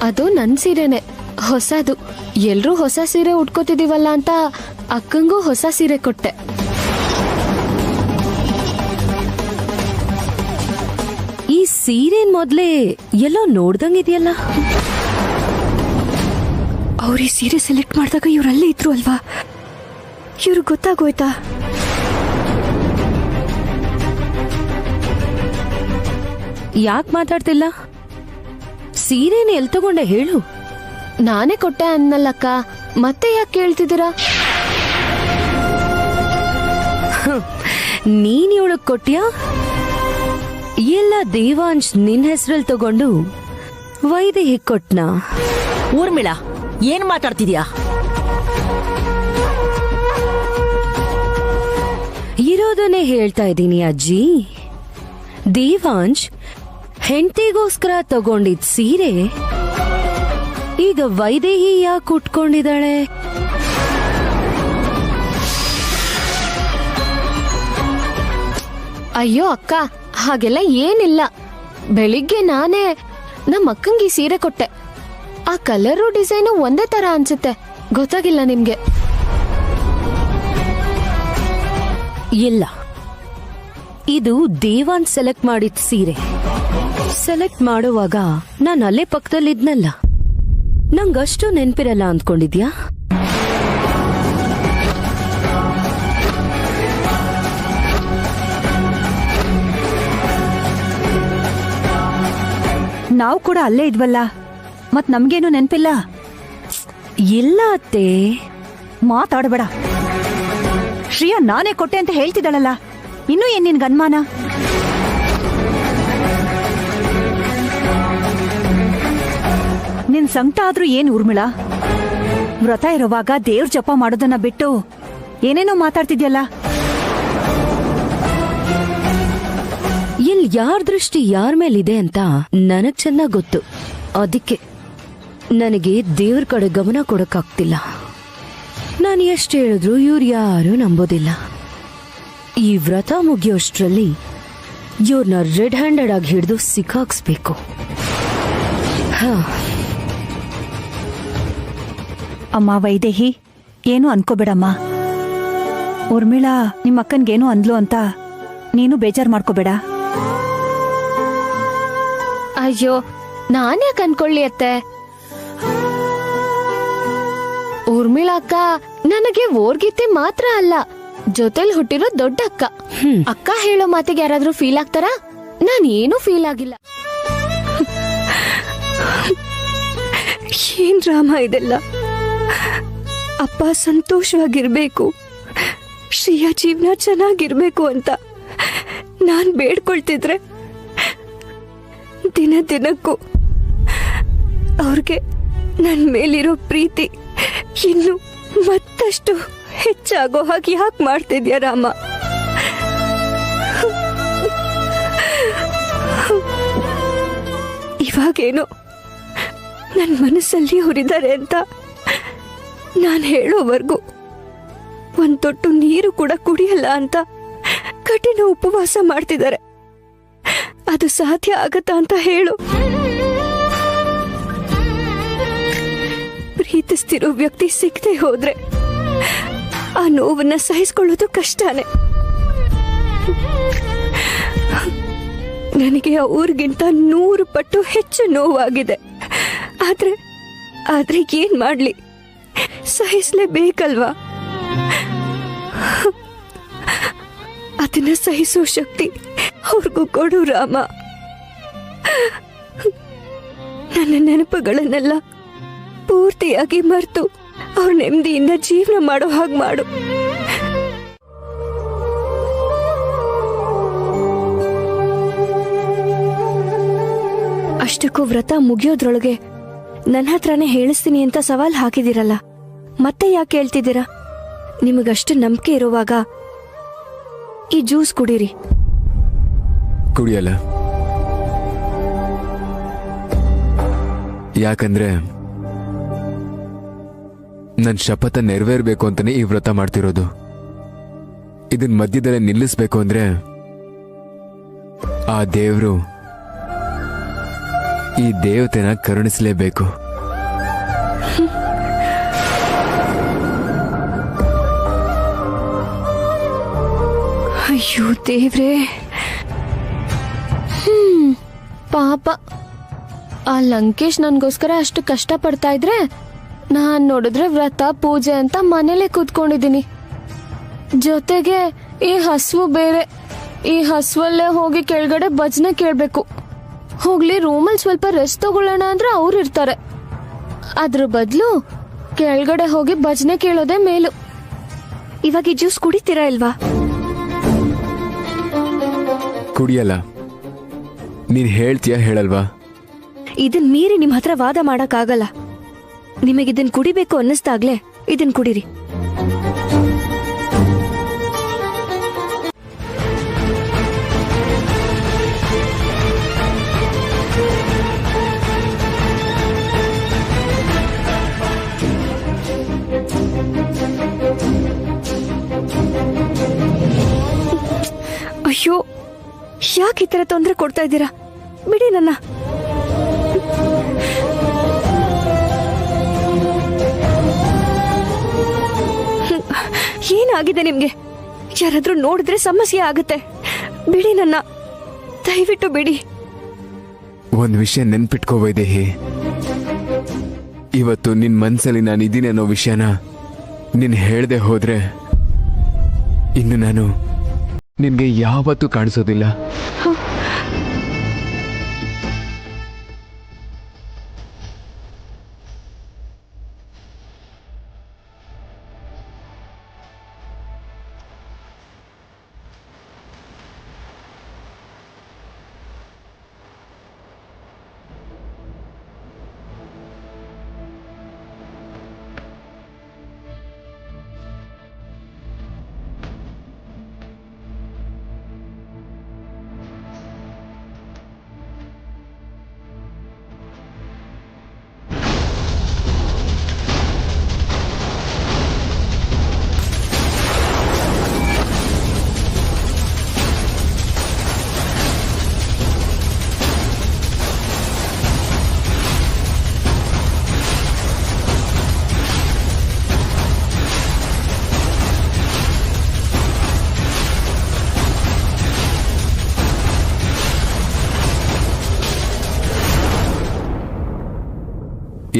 ಅದು ನನ್ ಸೀರೆನೆ, ಹೊಸದು. ಎಲ್ರೂ ಹೊಸ ಸೀರೆ ಉಟ್ಕೋತಿದೀವಲ್ಲ ಅಂತ ಅಕ್ಕಂಗೂ ಹೊಸ ಸೀರೆ ಕೊಟ್ಟೆ. ಈ ಸೀರೆನ್ ಮೊದ್ಲೇ ಎಲ್ಲೋ ನೋಡ್ದಂಗಿದೆಯಲ್ಲ. ಅವ್ರ ಈ ಸೀರೆ ಸೆಲೆಕ್ಟ್ ಮಾಡಿದಾಗ ಇವ್ರಲ್ಲೇ ಇದ್ರು ಅಲ್ವಾ? ಇವ್ರಿಗೆ ಗೊತ್ತಾಗೋಯ್ತಾ? ಯಾಕೆ ಮಾತಾಡ್ತಿಲ್ಲ? ಸೀರೆನ ಎಲ್ ತಗೊಂಡೆ ಹೇಳು. ನಾನೇ ಕೊಟ್ಟೆ ಅನ್ನಲ್ಲಕ್ಕ, ಮತ್ತೆ ಯಾಕೆ ಕೇಳ್ತಿದ್ದೀರಾ? ನೀನ್ ಇವಳಗ್ ಕೊಟ್ಯಾ ಎಲ್ಲ ದೇವಾಂಶ್ ನಿನ್ ಹೆಸರಲ್ಲಿ ತಗೊಂಡು ವೈದೇಹಿ ಕೊಟ್ನಾ? ಊರ್ಮಿಳಾ, ಏನ್ ಮಾತಾಡ್ತಿದ್ಯಾ? ಇರೋದನ್ನೇ ಹೇಳ್ತಾ ಇದ್ದೀನಿ ಅಜ್ಜಿ. ದೇವಾಂಶ್ ಹೆಂಡತಿಗೋಸ್ಕರ ತಗೊಂಡಿದ್ ಸೀರೆ ಈಗ ವೈದೇಹಿ ಯಾಕೆ ಉಟ್ಕೊಂಡಿದ್ದಾಳೆ? ಅಯ್ಯೋ ಅಕ್ಕ, ಹಾಗೆಲ್ಲ ಏನಿಲ್ಲ. ಬೆಳಿಗ್ಗೆ ನಾನೇ ನಮ್ಮ ಅಕ್ಕಂಗೆ ಈ ಸೀರೆ ಕೊಟ್ಟೆ. ಆ ಕಲರು ಡಿಸೈನು ಒಂದೇ ತರ ಅನ್ಸುತ್ತೆ, ಗೊತ್ತಾಗಿಲ್ಲ ನಿಮ್ಗೆ? ಇಲ್ಲ, ಇದು ದೇವಾನ್ ಸೆಲೆಕ್ಟ್ ಮಾಡಿದ ಸೀರೆ. ಸೆಲೆಕ್ಟ್ ಮಾಡುವಾಗ ನಾನು ಅಲ್ಲೇ ಪಕ್ಕದಲ್ಲಿದ್ನಲ್ಲ, ನಂಗಷ್ಟು ನೆನ್ಪಿರಲ್ಲ ಅಂದ್ಕೊಂಡಿದ್ಯಾ? ನಾವು ಕೂಡ ಅಲ್ಲೇ ಇದ್ವಲ್ಲ, ಮತ್ ನಮ್ಗೇನು ನೆನ್ಪಿಲ್ಲ? ಇಲ್ಲ ಅತ್ತೆ, ಮಾತಾಡಬೇಡ. ಶ್ರೀಯಾ ನಾನೇ ಕೊಟ್ಟೆ ಅಂತ ಹೇಳ್ತಿದ್ದಾಳಲ್ಲ, ಇನ್ನೂ ಏನ್ ನಿನ್ಗೆ ಅನುಮಾನ? ನಿನ್ ಸಂಕಟ ಆದ್ರೂ ಏನ್ ಊರ್ಮಿಳಾ? ವ್ರತ ಇರುವಾಗ ದೇವ್ರ ಜಪ ಮಾಡೋದನ್ನ ಬಿಟ್ಟು ಏನೇನೋ ಮಾತಾಡ್ತಿದ್ಯಲ್ಲ. ಇಲ್ಲಿ ಯಾರ ದೃಷ್ಟಿ ಯಾರ ಮೇಲಿದೆ ಅಂತ ನನಗ್ ಚೆನ್ನಾಗ್ ಗೊತ್ತು. ಅದಕ್ಕೆ ನನಗೆ ದೇವ್ರ ಕಡೆ ಗಮನ ಕೊಡಕ್ಕಾಗ್ತಿಲ್ಲ. ನಾನು ಎಷ್ಟು ಹೇಳಿದ್ರು ಇವ್ರು ಯಾರು ನಂಬೋದಿಲ್ಲ. ಈ ವ್ರತ ಮುಗಿಯೋಷ್ಟ್ರಲ್ಲಿ ಇವ್ರನ್ನ ರೆಡ್ ಹ್ಯಾಂಡೆಡ್ ಆಗಿ ಹಿಡಿದು ಸಿಕ್ಕಾಕ್ಸ್ಬೇಕು. ಅಮ್ಮ ವೈದೇಹಿ, ಏನು ಅನ್ಕೋಬೇಡಮ್ಮ. ಊರ್ಮಿಳಾ ನಿಮ್ಮ ಅಕ್ಕನ್ಗೇನು ಅಂದ್ಲು ಅಂತ ನೀನು ಬೇಜಾರ್ ಮಾಡ್ಕೋಬೇಡ. ಅಯ್ಯೋ, ನಾನ್ಯಾಕೆ ಅನ್ಕೊಳ್ಳಿ ಅತ್ತೆ? ಊರ್ಮಿಳಾ ಅಕ್ಕ ನನಗೆ ಓರ್ಗಿತ್ತೆ ಮಾತ್ರ ಅಲ್ಲ, ಜೊತೆಲಿ ಹುಟ್ಟಿರೋ ದೊಡ್ಡ ಅಕ್ಕ. ಅಕ್ಕ ಹೇಳೋ ಮಾತಿಗೆ ಯಾರಾದ್ರೂ ಫೀಲ್ ಆಗ್ತಾರಾ? ನಾನೇನು ಫೀಲ್ ಆಗಿಲ್ಲ. ಏನ್ ಡ್ರಾಮಾ ಇದೆಲ್ಲ? ಅಪ್ಪ ಸಂತೋಷವಾಗಿರ್ಬೇಕು, ಶ್ರೀಯಾ ಜೀವನ ಚೆನ್ನಾಗಿರ್ಬೇಕು ಅಂತ ನಾನ್ ಬೇಡ್ಕೊಳ್ತಿದ್ರೆ ದಿನ ದಿನಕ್ಕೂ ಅವ್ರಿಗೆ ನನ್ ಮೇಲಿರೋ ಪ್ರೀತಿ ಇನ್ನು ಮತ್ತಷ್ಟು ಹೆಚ್ಚಾಗೋ ಹಾಗೆ ಯಾಕೆ ಮಾಡ್ತಿದ್ಯಾ ರಾಮ? ಇವಾಗೇನೋ ನನ್ನ ಮನಸ್ಸಲ್ಲಿ ಅವರಿದ್ದಾರೆ ಅಂತ ನಾನು ಹೇಳೋವರೆಗೂ ಒಂದ್ ತೊಟ್ಟು ನೀರು ಕೂಡ ಕುಡಿಯಲ್ಲ ಅಂತ ಕಠಿಣ ಉಪವಾಸ ಮಾಡ್ತಿದ್ದಾರೆ. ಅದು ಸಾಧ್ಯ ಆಗತ್ತಾ ಅಂತ ಹೇಳು? ಪ್ರೀತಿಸ್ತಿರೋ ವ್ಯಕ್ತಿ ಸಿಗದೆ ಹೋದ್ರೆ ಆ ನೋವನ್ನ ಸಹಿಸ್ಕೊಳ್ಳೋದು ಕಷ್ಟನೇ. ನನಗೆ ಅವ್ರಿಗಿಂತ 100 ಪಟ್ಟು ಹೆಚ್ಚು ನೋವಾಗಿದೆ. ಆದ್ರೆ ಏನ್ ಮಾಡ್ಲಿ, ಸಹಿಸ್ಲೇಬೇಕಲ್ವಾ? ಅದನ್ನ ಸಹಿಸೋ ಶಕ್ತಿ ಅವ್ರಿಗೂ ಕೊಡು ರಾಮ. ನನ್ನ ನೆನಪುಗಳನ್ನೆಲ್ಲ ಪೂರ್ತಿಯಾಗಿ ಮರೆತು ಅವ್ರ ನೆಮ್ಮದಿಯಿಂದ ಜೀವನ ಮಾಡೋ ಹಾಗೆ ಮಾಡು. ಅಷ್ಟಕ್ಕೂ ವ್ರತ ಮುಗಿಯೋದ್ರೊಳಗೆ ನನ್ನ ಹತ್ರನೇ ಹೇಳಿಸ್ತೀನಿ ಅಂತ ಸವಾಲ್ ಹಾಕಿದಿರಲ್ಲ, ಮತ್ತೆ ಯಾಕೆ ಹೇಳ್ತಿದ್ದೀರಾ? ನಿಮಗಷ್ಟು ನಂಬಿಕೆ ಇರುವಾಗ ಈ ಜ್ಯೂಸ್ ಕುಡೀರಿ. ಕುಡಿಯಲ್ಲ, ಯಾಕಂದ್ರೆ ನನ್ ಶಪಥ ನೆರವೇರ್ಬೇಕು ಅಂತಾನೆ ಈ ವ್ರತ ಮಾಡ್ತಿರೋದು. ಇದನ್ ಮಧ್ಯದಲ್ಲೇ ನಿಲ್ಲಿಸ್ಬೇಕು ಅಂದ್ರೆ ಆ ದೇವ್ರು ಈ ದೇವತೆನ ಕರುಣಿಸಲೇಬೇಕು. ಅಯ್ಯೋ ದೇವ್ರೇ. ಪಾಪ ಆ ಲಂಕೇಶ್ ನನ್ಗೋಸ್ಕರ ಅಷ್ಟು ಕಷ್ಟ ಪಡ್ತಾ ಇದ್ರೆ ನಾನ್ ನೋಡಿದ್ರೆ ವ್ರತ ಪೂಜೆ ಅಂತ ಮನೇಲೆ ಕೂತ್ಕೊಂಡಿದ್ದೀನಿ. ಜೊತೆಗೆ ಈ ಹಸುವು ಬೇರೆ. ಈ ಹಸುವಲ್ಲೇ ಹೋಗಿ ಕೆಳಗಡೆ ಭಜನೆ ಕೇಳ್ಬೇಕು. ಹೋಗ್ಲಿ ರೂಮಲ್ಲಿ ಸ್ವಲ್ಪ ರೆಸ್ಟ್ ತಗೊಳ್ಳೋಣ ಅಂದ್ರೆ ಅವ್ರು ಇರ್ತಾರೆ. ಅದ್ರ ಬದಲು ಕೆಳಗಡೆ ಹೋಗಿ ಭಜನೆ ಕೇಳೋದೇ ಮೇಲು. ಇವಾಗ ಈ ಜ್ಯೂಸ್ ಕುಡಿತೀರಾ ಇಲ್ವಾ? ಕುಡಿಯಲ್ಲ. ನೀನ್ ಹೇಳ್ತೀಯ ಹೇಳಲ್ವಾ? ಇದನ್ ಮೀರಿ ನಿಮ್ ಹತ್ರ ವಾದ ಮಾಡಕ್ಕಾಗಲ್ಲ. ನಿಮಗಿದನ್ ಕುಡಿಬೇಕು ಅನ್ನಿಸ್ದಾಗ್ಲೇ ಇದನ್ ಕುಡೀರಿ. ಅಯ್ಯೋ, ಯಾಕೆ ಈ ತರ ತೊಂದರೆ ಕೊಡ್ತಾ ಇದ್ದೀರಾ? ಬಿಡಿ ನನ್ನ. ಏನಾಗಿದೆ ನಿಮ್ಗೆ? ಯಾರಾದ್ರೂ ನೋಡಿದ್ರೆ ಸಮಸ್ಯೆ ಆಗುತ್ತೆ. ಬಿಡಿ ನನ್ನ, ದಯವಿಟ್ಟು ಬಿಡಿ. ಒಂದ್ ವಿಷಯ ನೆನ್ಪಿಟ್ಕೋ ವೈದೇಹಿ. ಇವತ್ತು ನಿನ್ ಮನ್ಸಲ್ಲಿ ನಾನು ಇದ್ದೀನಿ ಅನ್ನೋ ವಿಷಯನ ನೀನ್ ಹೇಳ್ದೆ ಹೋದ್ರೆ ಇನ್ನು ನಾನು ನಿನ್ಗೆ ಯಾವತ್ತೂ ಕಾಣಿಸೋದಿಲ್ಲ.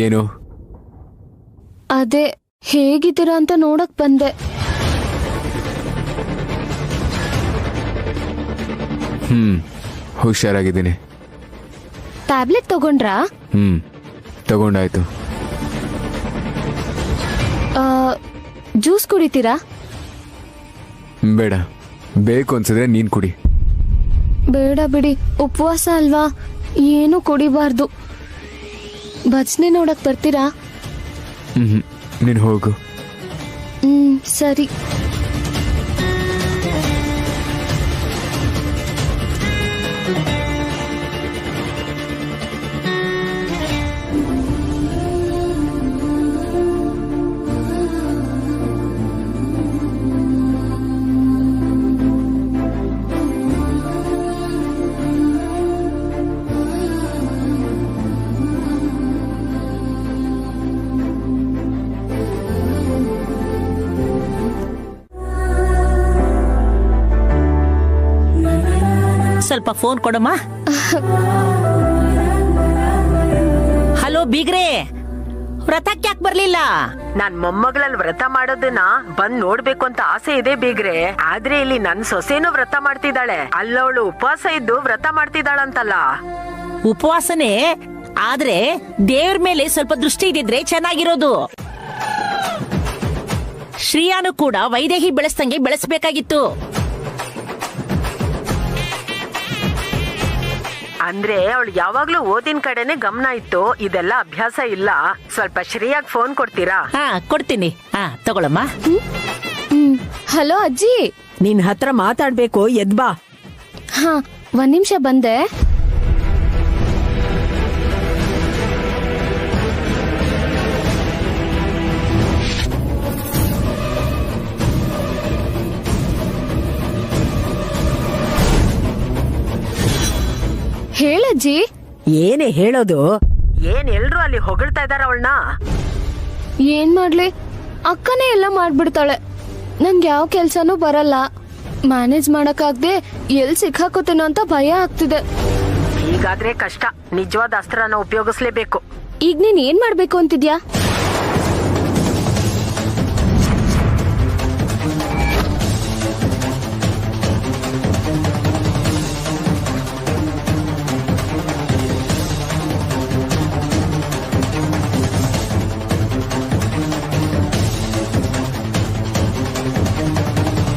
ಏನು? ಅದೇ ಹೇಗಿದ್ದೀರಾ ಅಂತ ನೋಡಕ್ ಬಂದೆ. ಹುಷಾರಾಗಿದ್ದೀನಿ. ಟ್ಯಾಬ್ಲೆಟ್ ತಗೊಂಡ್ರಾ? ತಗೊಂಡಾಯ್ತು. ಜ್ಯೂಸ್ ಕುಡಿತೀರಾ? ಬೇಡ, ಬೇಕು ಅನ್ಸಿದ್ರೆ ನೀನ್ ಕುಡಿ. ಬೇಡ ಬಿಡಿ, ಉಪವಾಸ ಅಲ್ವಾ, ಏನು ಕುಡಿಬಾರ್ದು. ಭಜನೆ ನೋಡಕ್ ಬರ್ತೀರಾ? ನೀನ್ ಹೋಗು. ಸರಿ. ಸ್ವಲ್ಪ ಫೋನ್ ಕೊಡಮ್ಮ. ಹಲೋ ಬೀಗ್ರೆ, ವ್ರತಕ್ಕೆ ಯಾಕೆ ಬರ್ಲಿಲ್ಲ? ನಾನ್ ಮೊಮ್ಮಗಳಲ್ಲಿ ವ್ರತ ಮಾಡೋದನ್ನ ಬಂದ್ ನೋಡ್ಬೇಕು ಅಂತ ಆಸೆ ಇದೆ ಬೀಗ್ರೆ. ಆದ್ರೆ ಇಲ್ಲಿ ನನ್ ಸೊಸೆನೂ ವ್ರತ ಮಾಡ್ತಿದ್ದಾಳೆ. ಅಲ್ಲವಳು ಉಪವಾಸ ಇದ್ದು ವ್ರತ ಮಾಡ್ತಿದ್ದಾಳಂತಲ್ಲ. ಉಪವಾಸನೆ, ಆದ್ರೆ ದೇವ್ರ ಮೇಲೆ ಸ್ವಲ್ಪ ದೃಷ್ಟಿ ಇದ್ದಿದ್ರೆ ಚೆನ್ನಾಗಿರೋದು. ಶ್ರೀಯಾನು ಕೂಡ ವೈದೇಹಿ ಬೆಳೆಸ್ದಂಗೆ ಬೆಳೆಸ್ಬೇಕಾಗಿತ್ತು. ಅಂದ್ರೆ ಅವಳು ಯಾವಾಗ್ಲೂ ಓದಿನ ಕಡೆನೆ ಗಮನ ಇತ್ತು. ಇದೆಲ್ಲ ಅಭ್ಯಾಸ ಇಲ್ಲ. ಸ್ವಲ್ಪ ಶ್ರೀಯಾಗ್ ಫೋನ್ ಕೊಡ್ತೀರಾ? ಕೊಡ್ತೀನಿ. ತಗೊಳಮ್ಮ. ಹಲೋ ಅಜ್ಜಿ. ನಿನ್ ಹತ್ರ ಮಾತಾಡ್ಬೇಕು, ಎದ್ಬಾ. ಹಾ, ಒಂದ್ ನಿಮಿಷ ಬಂದೆ. ಹೇಳಜ್ಜಿ. ಏನೇ ಹೇಳೋದು? ಏನ್ ಎಲ್ರು ಅಲ್ಲಿ ಹೊಗಳ್ತಾ ಇದಾರ ಅವಳನ್ನ? ಏನ್ ಮಾಡ್ಲಿ, ಅಕ್ಕನೇ ಎಲ್ಲ ಮಾಡ್ಬಿಡ್ತಾಳೆ. ನಂಗೆ ಯಾವ ಕೆಲ್ಸನೂ ಬರಲ್ಲ. ಮ್ಯಾನೇಜ್ ಮಾಡಕ್ಕಾಗ್ದೆ ಎಲ್ ಸಿಕ್ಕಾಕೋತೇನೋ ಅಂತ ಭಯ ಆಗ್ತಿದೆ. ಹೀಗಾದ್ರೆ ಕಷ್ಟ. ನಿಜವಾದ ಅಸ್ತ್ರನ ಉಪಯೋಗಿಸ್ಲೇಬೇಕು. ಈಗ ನೀನ್ ಏನ್ ಮಾಡ್ಬೇಕು ಅಂತಿದ್ಯಾ?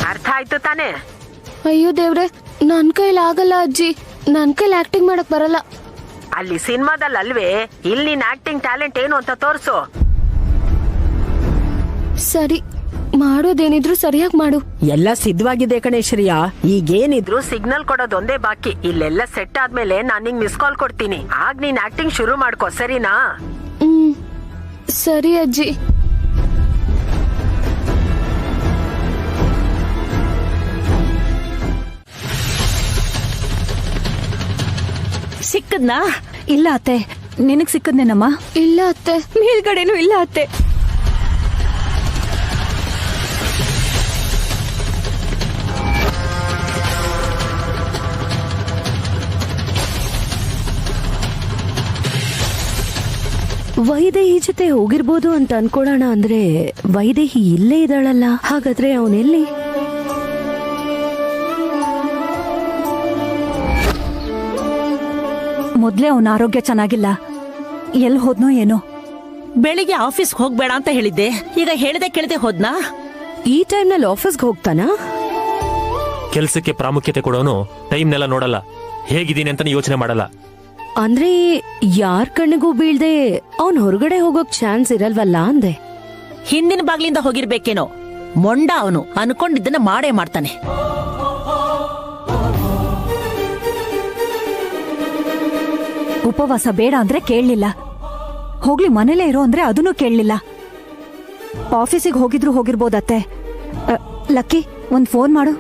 ಅರ್ಥ ಆಯ್ತು ತಾನೇ? ಅಯ್ಯೋ ದೇವ್ರೆ, ನನ್ ಕೈಲಿ ಆಗಲ್ಲ ಅಜ್ಜಿ. ನನ್ ಕೈಲಿ ಆಕ್ಟಿಂಗ್ ಮಾಡಕ್ ಬರಲ್ಲ. ಅಲ್ಲಿ ಸಿನಿಮಾದಲ್ಲಿ ಅಲ್ವೇ, ಇಲ್ಲಿ ನಿನ್ ಆಕ್ಟಿಂಗ್ ಟ್ಯಾಲೆಂಟ್ ಏನು ಅಂತ ತೋರ್ಸು. ಸರಿ, ಮಾಡೋದೇನಿದ್ರು ಸರಿಯಾಗಿ ಮಾಡು. ಎಲ್ಲ ಸಿದ್ಧವಾಗಿದೆ ಕಣೆ ಶ್ರೇಯಾ. ಈಗೇನಿದ್ರು ಸಿಗ್ನಲ್ ಕೊಡೋದೊಂದೇ ಬಾಕಿ. ಇಲ್ಲೆಲ್ಲ ಸೆಟ್ ಆದ್ಮೇಲೆ ನಾನ್ ನಿಂಗ್ ಮಿಸ್ ಕಾಲ್ ಕೊಡ್ತೀನಿ. ಆಗ ನೀನ್ ಆಕ್ಟಿಂಗ್ ಶುರು ಮಾಡ್ಕೋ, ಸರಿನಾ? ಸರಿ ಅಜ್ಜಿ. ಸಿಕ್ಕದ್ನಾ? ಇಲ್ಲ ಅತ್ತೆ, ನಿನಗ್ ಸಿಕ್ಕದ್ನೇನಮ್ಮ? ಇಲ್ಲ ಅತ್ತೆ. ಮೇಲ್ಗಡೆನೂ ಇಲ್ಲ ಅತ್ತೆ. ವೈದೇಹಿ ಜೊತೆ ಹೋಗಿರ್ಬೋದು ಅಂತ ಅನ್ಕೊಳ್ಳೋಣ ಅಂದ್ರೆ ವೈದೇಹಿ ಇಲ್ಲೇ ಇದ್ದಾಳಲ್ಲ. ಹಾಗಾದ್ರೆ ಅವನೆಲ್ಲಿ? ಮೊದ್ಲೇ ಅವನ ಆರೋಗ್ಯ ಚೆನ್ನಾಗಿಲ್ಲ. ಎಲ್ ಹೋದ್ನೋ ಏನೋ. ಬೆಳಿಗ್ಗೆ ಆಫೀಸ್ಗೆ ಹೋಗ್ಬೇಡ ಅಂತ ಹೇಳಿದ್ದೆ, ಈಗ ಹೇಳ್ದೆ ಕೇಳದೆ ಹೋದ್ನಾ? ಈ ಟೈಮ್ನಲ್ಲಿ ಆಫೀಸ್ಗೆ ಹೋಗ್ತಾನಾ? ಕೆಲ್ಸಕ್ಕೆ ಪ್ರಾಮುಖ್ಯತೆ ಕೊಡೋನು ಟೈಮ್ನೆಲ್ಲ ನೋಡಲ್ಲ, ಹೇಗಿದ್ದೀನಿ ಅಂತ ಯೋಚನೆ ಮಾಡಲ್ಲ. ಅಂದ್ರೆ ಯಾರ್ ಕಣ್ಣಿಗೂ ಬೀಳ್ದೆ ಅವನ್ ಹೊರಗಡೆ ಹೋಗೋಕ್ ಚಾನ್ಸ್ ಇರಲ್ವಲ್ಲ ಅಂದೆ. ಹಿಂದಿನ ಬಾಗ್ಲಿಂದ ಹೋಗಿರ್ಬೇಕೇನೋ. ಮೊಂಡ ಅವನು, ಅನ್ಕೊಂಡಿದ್ದನ್ನ ಮಾಡೇ ಮಾಡ್ತಾನೆ. ಉಪವಾಸ ಬೇಡ ಅಂದ್ರೆ ಕೇಳಲಿಲ್ಲ. ಹೋಗ್ಲಿ ಮನೇಲೇ ಇರೋ ಅಂದ್ರೆ ಅದನ್ನೂ ಕೇಳಲಿಲ್ಲ. ಆಫೀಸಿಗೆ ಹೋಗಿದ್ರು ಹೋಗಿರ್ಬೋದತ್ತೆ. ಲಕ್ಕಿ, ಒಂದ್ ಫೋನ್ ಮಾಡು.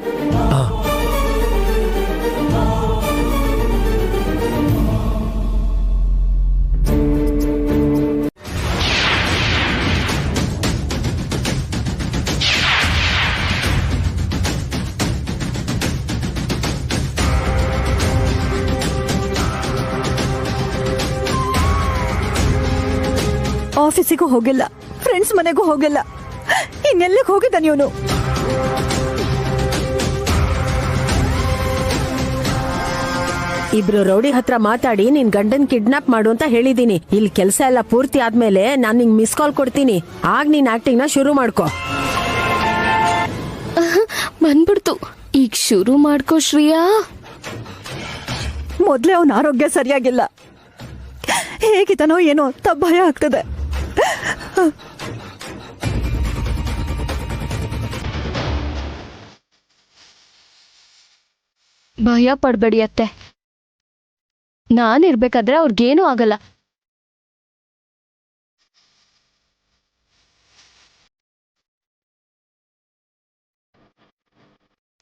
ಆಫೀಸಿಗೂ ಹೋಗಿಲ್ಲ, ಫ್ರೆಂಡ್ಸ್ ಮನೆಗೂ ಹೋಗಿಲ್ಲ. ಇನ್ನೆಲ್ಲಿಗೆ ಹೋಗಿದ್ದಾನೆ ಇವನು? ಇಬ್ರು ರೌಡಿ ಹತ್ರ ಮಾತಾಡಿ ನಿನ್ ಗಂಡನ್ ಕಿಡ್ನಾಪ್ ಮಾಡು ಅಂತ ಹೇಳಿದೀನಿ. ಇಲ್ಲಿ ಕೆಲಸ ಎಲ್ಲ ಪೂರ್ತಿ ಆದ್ಮೇಲೆ ನಾನ್ ನಿಂಗ್ ಮಿಸ್ ಕಾಲ್ ಕೊಡ್ತೀನಿ. ಆಗ ನೀನ್ ಆಕ್ಟಿಂಗ್ ನ ಶುರು ಮಾಡ್ಕೋ. ಬಂದ್ಬಿಡ್ತು. ಈಗ ಶುರು ಮಾಡ್ಕೋ ಶ್ರೇಯಾ. ಮೊದ್ಲೇ ಅವನ ಆರೋಗ್ಯ ಸರಿಯಾಗಿಲ್ಲ. ಹೇಗಿದ್ದಾನೋ ಏನೋ ಅಂತ ಭಯ ಆಗ್ತದೆ. ಭಯ ಪಡ್ಬೇಡಿ ಅತ್ತೆ. ನಾನಿರ್ಬೇಕಾದ್ರೆ ಅವ್ರಿಗೇನೂ ಆಗಲ್ಲ.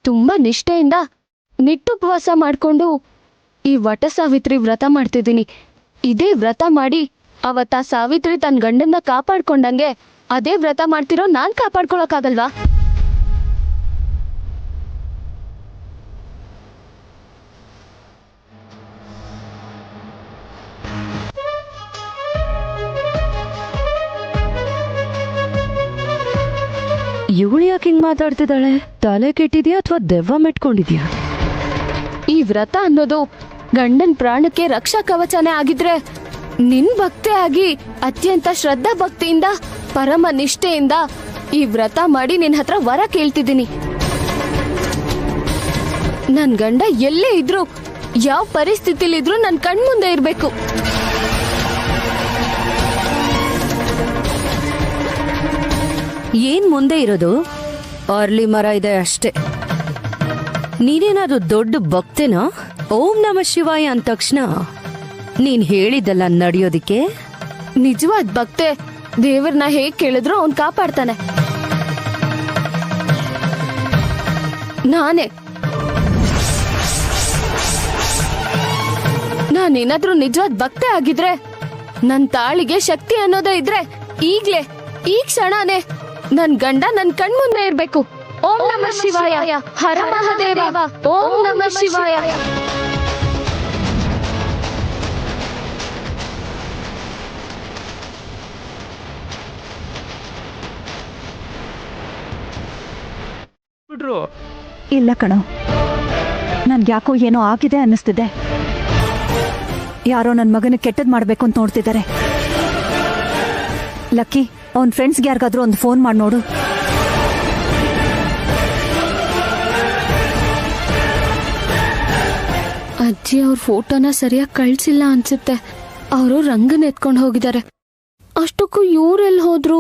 ತುಂಬಾ ನಿಷ್ಠೆಯಿಂದ ನಿಟ್ಟುಪವಾಸ ಮಾಡ್ಕೊಂಡು ಈ ವಟ ಸಾವಿತ್ರಿ ವ್ರತ ಮಾಡ್ತಿದ್ದೀನಿ. ಇದೇ ವ್ರತ ಮಾಡಿ ಅವತ್ತ ಸಾವಿತ್ರಿ ತನ್ನ ಗಂಡನ್ನ ಕಾಪಾಡ್ಕೊಂಡಂಗೆ ಅದೇ ವ್ರತ ಮಾಡ್ತಿರೋ ನಾನ್ ಕಾಪಾಡ್ಕೊಳಕ್ಕಾಗಲ್ವಾ? ಇವಳು ಯಾಕೆ ಹಿಂಗ್ ಮಾತಾಡ್ತಿದ್ದಾಳೆ? ತಲೆ ಕೆಟ್ಟಿದ್ಯಾ ಅಥವಾ ದೆವ್ವ ಮೆಟ್ಕೊಂಡಿದ್ಯಾ? ಈ ವ್ರತ ಅನ್ನೋದು ಗಂಡನ್ ಪ್ರಾಣಕ್ಕೆ ರಕ್ಷಾ ಕವಚನೇ ಆಗಿದ್ರೆ ನಿನ್ ಭಕ್ತೆ ಆಗಿ ಅತ್ಯಂತ ಶ್ರದ್ಧಾ ಭಕ್ತಿಯಿಂದ ಪರಮ ನಿಷ್ಠೆಯಿಂದ ಈ ವ್ರತ ಮಾಡಿ ನಿನ್ ಹತ್ರ ವರ ಕೇಳ್ತಿದ್ದೀನಿ. ನನ್ ಗಂಡ ಎಲ್ಲೇ ಇದ್ರು, ಯಾವ ಪರಿಸ್ಥಿತಿಲಿದ್ರು ನನ್ ಕಣ್ಮುಂದೆ ಇರ್ಬೇಕು. ಏನ್ ಮುಂದೆ ಇರೋದು? ಅರ್ಲಿ ಮರ ಇದೆ ಅಷ್ಟೇ. ನೀನೇನಾದ್ರು ದೊಡ್ಡ ಭಕ್ತೇನಾ? ಓಂ ನಮ ಶಿವಾಯ ಅಂದ ತಕ್ಷಣ ನೀನ್ ಹೇಳಿದ್ದಲ್ಲ ನಡೆಯೋದಿಕ್ಕೆ? ನಿಜವಾದ ಭಕ್ತೆ ದೇವ್ರನ್ನ ಹೇಗ್ ಕೇಳಿದ್ರು ಅವ್ನ್ ಕಾಪಾಡ್ತಾನೆ. ನಾನೇನಾದ್ರೂ ನಿಜವಾದ ಭಕ್ತೆ ಆಗಿದ್ರೆ, ನನ್ ತಾಳಿಗೆ ಶಕ್ತಿ ಅನ್ನೋದೇ ಇದ್ರೆ ಈಗ್ಲೇ ಈ ಕ್ಷಣನೇ ನನ್ ಗಂಡ ನನ್ ಕಣ್ಮುಂದೆ ಇರ್ಬೇಕು. ಓಂ ನಮಃ ಶಿವಾಯ, ಹರ ಮಹಾದೇವ, ಓಂ ನಮಃ ಶಿವಾಯ. ಇಲ್ಲ ಕಣೋ, ನನ್ಗೆ ಯಾಕೋ ಏನೋ ಆಗಿದೆ ಅನ್ನಿಸ್ತಿದೆ. ಯಾರೋ ನನ್ನ ಮಗನ ಕೆಟ್ಟದ್ ಮಾಡ್ಬೇಕು ಅಂತ ನೋಡ್ತಿದ್ದಾರೆ. ಲಕ್ಕಿ, ಅವನ್ ಫ್ರೆಂಡ್ಸ್ಗೆ ಯಾರಿಗಾದ್ರೂ ಒಂದು ಫೋನ್ ಮಾಡಿ ನೋಡು. ಅಜ್ಜಿ ಅವ್ರ ಫೋಟೋನ ಸರಿಯಾಗಿ ಕಳ್ಸಿಲ್ಲ ಅನ್ಸುತ್ತೆ. ಅವರು ರಂಗನ್ ಎತ್ಕೊಂಡು ಹೋಗಿದ್ದಾರೆ. ಅಷ್ಟಕ್ಕೂ ಇವ್ರೆಲ್ಲಿ ಹೋದ್ರು?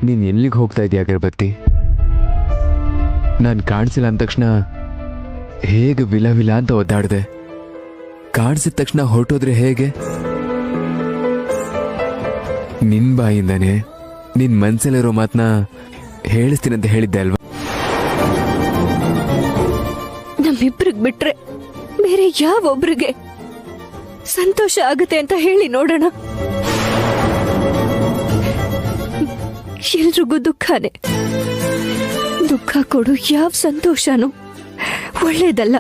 ನೀನು ಎಲ್ಲಿಗೆ ಹೋಗ್ತಾ ಇದೀಯ ಅಗರಬತ್ತಿ? ನಾನು ಕಾಣಿಸಿಲ್ಲ ಅಂದ ತಕ್ಷಣ ಹೇಗೆ ವಿಲ ವಿಲ ಅಂತ ಒದ್ದಾಡಿದೆ. ಕಾಣಿಸಿದ ತಕ್ಷಣ ಹೊರಟೋದ್ರೆ ಹೇಗೆ? ನಿನ್ ಬಾಯಿಂದಾನೆ ನಿನ್ ಮನ್ಸಲ್ಲಿರೋ ಮಾತನ್ನ ಹೇಳಿಸ್ತೀನಿ ಅಂತ ಹೇಳಿದ್ದೆ ಅಲ್ವಾ? ನಮ್ಮಿಬ್ರಿಗೆ ಬಿಟ್ರೆ ಬೇರೆ ಯಾವೊಬ್ರಿಗೆ ಸಂತೋಷ ಆಗುತ್ತೆ ಅಂತ ಹೇಳಿ ನೋಡೋಣ. ಎಲ್ರಿಗೂ ದುಃಖನೇ. ದುಃಖ ಕೊಡು ಯಾವ ಸಂತೋಷನೂ ಒಳ್ಳೇದಲ್ಲ.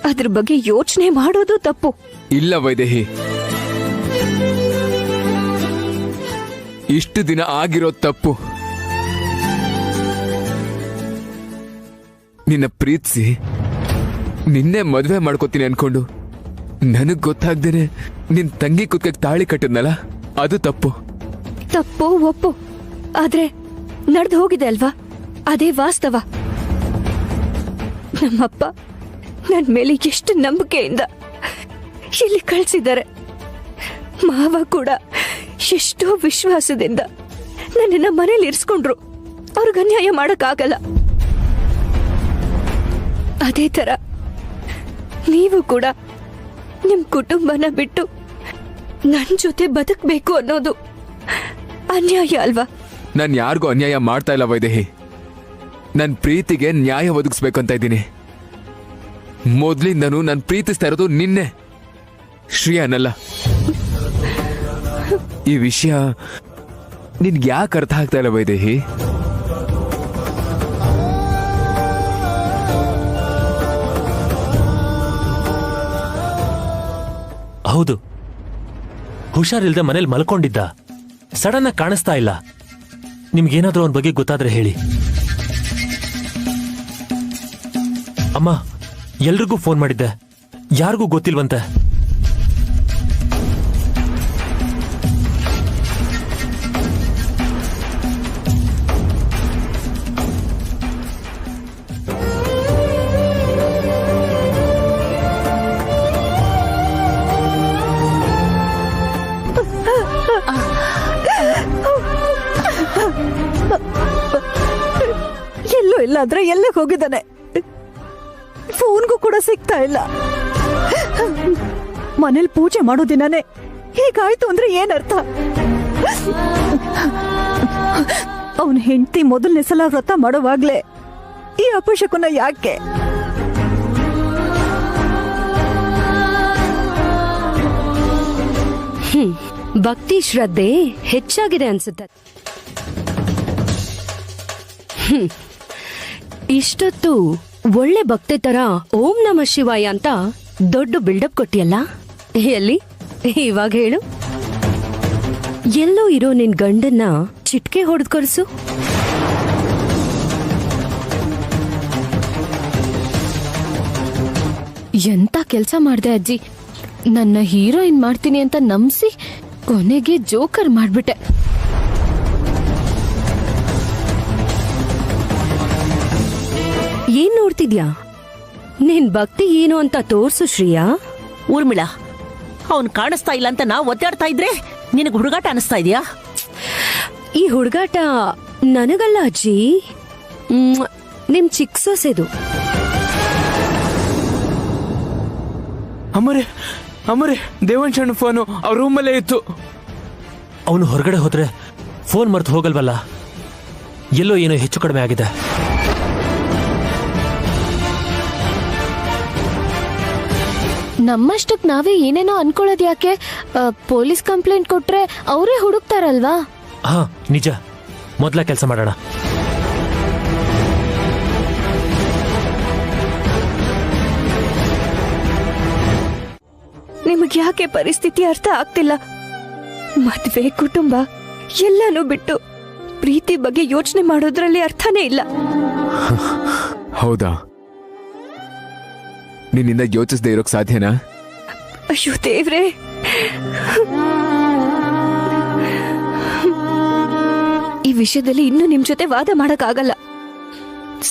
ಅದ್ರ ಬಗ್ಗೆ ಯೋಚನೆ ಮಾಡೋದು ತಪ್ಪು. ಇಲ್ಲ ವೈದೇಹಿ, ಇಷ್ಟು ದಿನ ಆಗಿರೋ ತಪ್ಪು. ನಿನ್ನ ಪ್ರೀತಿಸಿ ನಿನ್ನೆ ಮದುವೆ ಮಾಡ್ಕೋತೀನಿ ಅನ್ಕೊಂಡು ನನಗ್ ಗೊತ್ತಾಗ್ದೇನೆ ನಿನ್ ತಂಗಿ ಕುತ್ಕಕ್ಕೆ ತಾಳಿ ಕಟ್ಟಿದ್ನಲ್ಲ, ಅದು ತಪ್ಪು. ತಪ್ಪು ಒಪ್ಪು, ಆದ್ರೆ ನಡೆದು ಹೋಗಿದೆ ಅಲ್ವಾ, ಅದೇ ವಾಸ್ತವ. ನಮ್ಮಪ್ಪ ನನ್ ಮೇಲೆ ಎಷ್ಟು ನಂಬಿಕೆಯಿಂದ ಇಲ್ಲಿ ಕಳ್ಸಿದ್ದಾರೆ. ಮಾವ ಕೂಡ ಎಷ್ಟೋ ವಿಶ್ವಾಸದಿಂದ ನನ್ನನ್ನ ಮನೇಲಿ ಇರಿಸ್ಕೊಂಡ್ರು. ಅವ್ರಿಗೆ ಅನ್ಯಾಯ ಮಾಡಕ್ಕಾಗಲ್ಲ. ಅದೇ ತರ ನೀವು ಕೂಡ ನಿಮ್ ಕುಟುಂಬನ ಬಿಟ್ಟು ನನ್ ಜೊತೆ ಬದುಕಬೇಕು ಅನ್ನೋದು ಅನ್ಯಾಯ ಅಲ್ವಾ? ನಾನು ಯಾರಿಗೂ ಅನ್ಯಾಯ ಮಾಡ್ತಾ ಇಲ್ಲ ವೈದೇಹಿ. ನನ್ನ ಪ್ರೀತಿಗೆ ನ್ಯಾಯ ಒದಗಿಸ್ಬೇಕಂತ ಇದ್ದೀನಿ. ಮೊದ್ಲಿಂದನೂ ನಾನು ಪ್ರೀತಿಸ್ತಾ ಇರೋದು ನಿನ್ನೆ, ಶ್ರೇಯನಲ್ಲ. ಈ ವಿಷಯ ನಿನ್ಗೆ ಯಾಕೆ ಅರ್ಥ ಆಗ್ತಾ ಇಲ್ಲ ವೈದೇಹಿ? ಹೌದು, ಹುಷಾರಿಲ್ದೆ ಮನೇಲಿ ಮಲ್ಕೊಂಡಿದ್ದ. ಸಡನ್ ಆಗಿ ಕಾಣಿಸ್ತಾ ಇಲ್ಲ. ನಿಮ್ಗೇನಾದ್ರೂ ಅವನ ಬಗ್ಗೆ ಗೊತ್ತಾದ್ರೆ ಹೇಳಿ. ಅಮ್ಮ, ಎಲ್ರಿಗೂ ಫೋನ್ ಮಾಡಿದ್ದೆ, ಯಾರಿಗೂ ಗೊತ್ತಿಲ್ವಂತೆ. ಎಲ್ಲೂ ಇಲ್ಲ ಅಂದ್ರೆ ಎಲ್ಲೇ ಹೋಗಿದ್ದಾನೆ? ಫೋನ್ಗೂ ಕೂಡ ಸಿಗ್ತಾ ಇಲ್ಲ. ಮನೇಲಿ ಪೂಜೆ ಮಾಡೋ ದಿನನೇ ಹೀಗಾಯ್ತು ಅಂದ್ರೆ ಏನರ್ಥ? ಅವನ ಹೆಂಡತಿ ಮೊದಲನೇ ಸಲ ವ್ರತ ಮಾಡೋವಾಗ್ಲೇ ಈ ಅಪಶಕುನ ಯಾಕೆ? ಭಕ್ತಿ ಶ್ರದ್ಧೆ ಹೆಚ್ಚಾಗಿದೆ ಅನ್ಸುತ್ತೆ. ಇಷ್ಟೊತ್ತು ಒಳ್ಳೆ ಭಕ್ತಿ ತರ ಓಂ ನಮ ಶಿವಾಯ ಅಂತ ದೊಡ್ಡ ಬಿಲ್ಡಪ್ ಕೊಟ್ಟಿಯಲ್ಲ, ಎಲ್ಲಿ ಇವಾಗ ಹೇಳು. ಎಲ್ಲೋ ಇರೋ ನಿನ್ ಗಂಡನ್ನ ಚಿಟ್ಕೆ ಹೊಡೆದ್ ಕರ್ಸು. ಎಂತ ಕೆಲ್ಸ ಮಾಡ್ದೆ ಅಜ್ಜಿ. ನನ್ನ ಹೀರೋಯಿನ್ ಮಾಡ್ತೀನಿ ಅಂತ ನಂಬಿಸಿ ಕೊನೆಗೆ ಜೋಕರ್ ಮಾಡ್ಬಿಟ್ಟೆ. ಏನ್ ನೋಡ್ತಿದ್ಯಾ? ನಿನ್ ಭಕ್ತಿ ಏನು ಅಂತ ತೋರ್ಸು ಶ್ರೇಯಾ. ಊರ್ಮಿಳಾ, ಅವನ್ ಕಾಣಿಸ್ತಾ ಇಲ್ಲ ಅಂತ ನಾ ಒತ್ತಾಡ್ತಾ ಇದ್ರೆ ನಿನಗೆ ಹುಡುಗಾಟ ಅನಿಸ್ತಾ ಇದೆಯಾ? ಈ ಹುಡುಗಾಟ ನನಗಲ್ಲ ಅಜ್ಜಿ, ನಿಮ್ ಚಿಕ್ಕ ಸೊಸೆದು. ಅಮ್ಮರೇ ಅಮ್ಮರೇ, ದೇವಂಶಣ್ಣ ಫೋನು ಅವ್ರ ರೂಮಲ್ಲೇ ಇತ್ತು. ಅವನು ಹೊರಗಡೆ ಹೋದ್ರೆ ಫೋನ್ ಮರ್ತು ಹೋಗಲ್ವಲ್ಲ? ಎಲ್ಲೋ ಏನೋ ಹೆಚ್ಚು ಕಡಿಮೆ ಆಗಿದೆ. ನಮ್ಮಷ್ಟಕ್ ನಾವೇ ಏನೇನೋ ಅನ್ಕೊಳ್ಳೋದ್ ಯಾಕೆ? ಪೊಲೀಸ್ ಕಂಪ್ಲೇಂಟ್ ಕೊಟ್ರೆ ಅವರೇ ಹುಡುಕ್ತಾರಲ್ವಾ? ಹಾ ನಿಜ, ಮೊದಲ ಕೆಲಸ ಮಾಡೋಣ. ನಿಮಗೆ ಯಾಕೆ ಪರಿಸ್ಥಿತಿ ಅರ್ಥ ಆಗ್ತಿಲ್ಲ? ಮದ್ವೆ, ಕುಟುಂಬ ಎಲ್ಲಾನು ಬಿಟ್ಟು ಪ್ರೀತಿ ಬಗ್ಗೆ ಯೋಚನೆ ಮಾಡೋದ್ರಲ್ಲಿ ಅರ್ಥನೇ ಇಲ್ಲ. ಹೌದಾ? ನಿನ್ನಿಂದ ಯೋಚಿಸದೆ ಇರೋಕ್ ಸಾಧ್ಯನಾ? ಅಯ್ಯೋ ದೇವ್ರೆ, ಈ ವಿಷಯದಲ್ಲಿ ಇನ್ನೂ ನಿಮ್ ಜೊತೆ ವಾದ ಮಾಡಕ್ಕಾಗಲ್ಲ.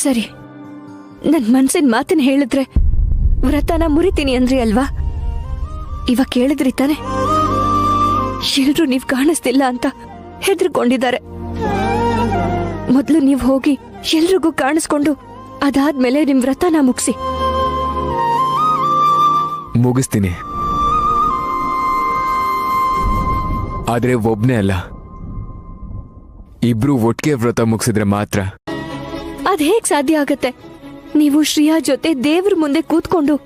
ಸರಿ, ನನ್ ಮನ್ಸಿನ ಮಾತನ್ನ ಹೇಳಿದ್ರೆ ವ್ರತನ ಮುರಿತೀನಿ ಅಂದ್ರಿ ಅಲ್ವಾ? ಇವಾಗ ಕೇಳಿದ್ರಿ ತಾನೆ? ಎಲ್ರು ನೀವ್ ಕಾಣಿಸ್ತಿಲ್ಲ ಅಂತ ಹೆದರ್ಕೊಂಡಿದ್ದಾರೆ. ಮೊದ್ಲು ನೀವ್ ಹೋಗಿ ಎಲ್ರಿಗೂ ಕಾಣಿಸ್ಕೊಂಡು ಅದಾದ್ಮೇಲೆ ನಿಮ್ ವ್ರತನ ಮುಗಿಸಿ. ಮುಗಿಸ್ತೀನಿ, ಆದ್ರೆ ಒಬ್ನೇ ಅಲ್ಲ, ಇಬ್ರು ಒಟ್ಟಿಗೆ ವ್ರತ ಮುಗಿಸಿದ್ರೆ ಮಾತ್ರ. ಅದ್ ಹೇಗ್ ಸಾಧ್ಯ ಆಗತ್ತೆ? ನೀವು ಶ್ರೇಯಾ ಜೊತೆ ದೇವ್ರ ಮುಂದೆ ಕೂತ್ಕೊಂಡು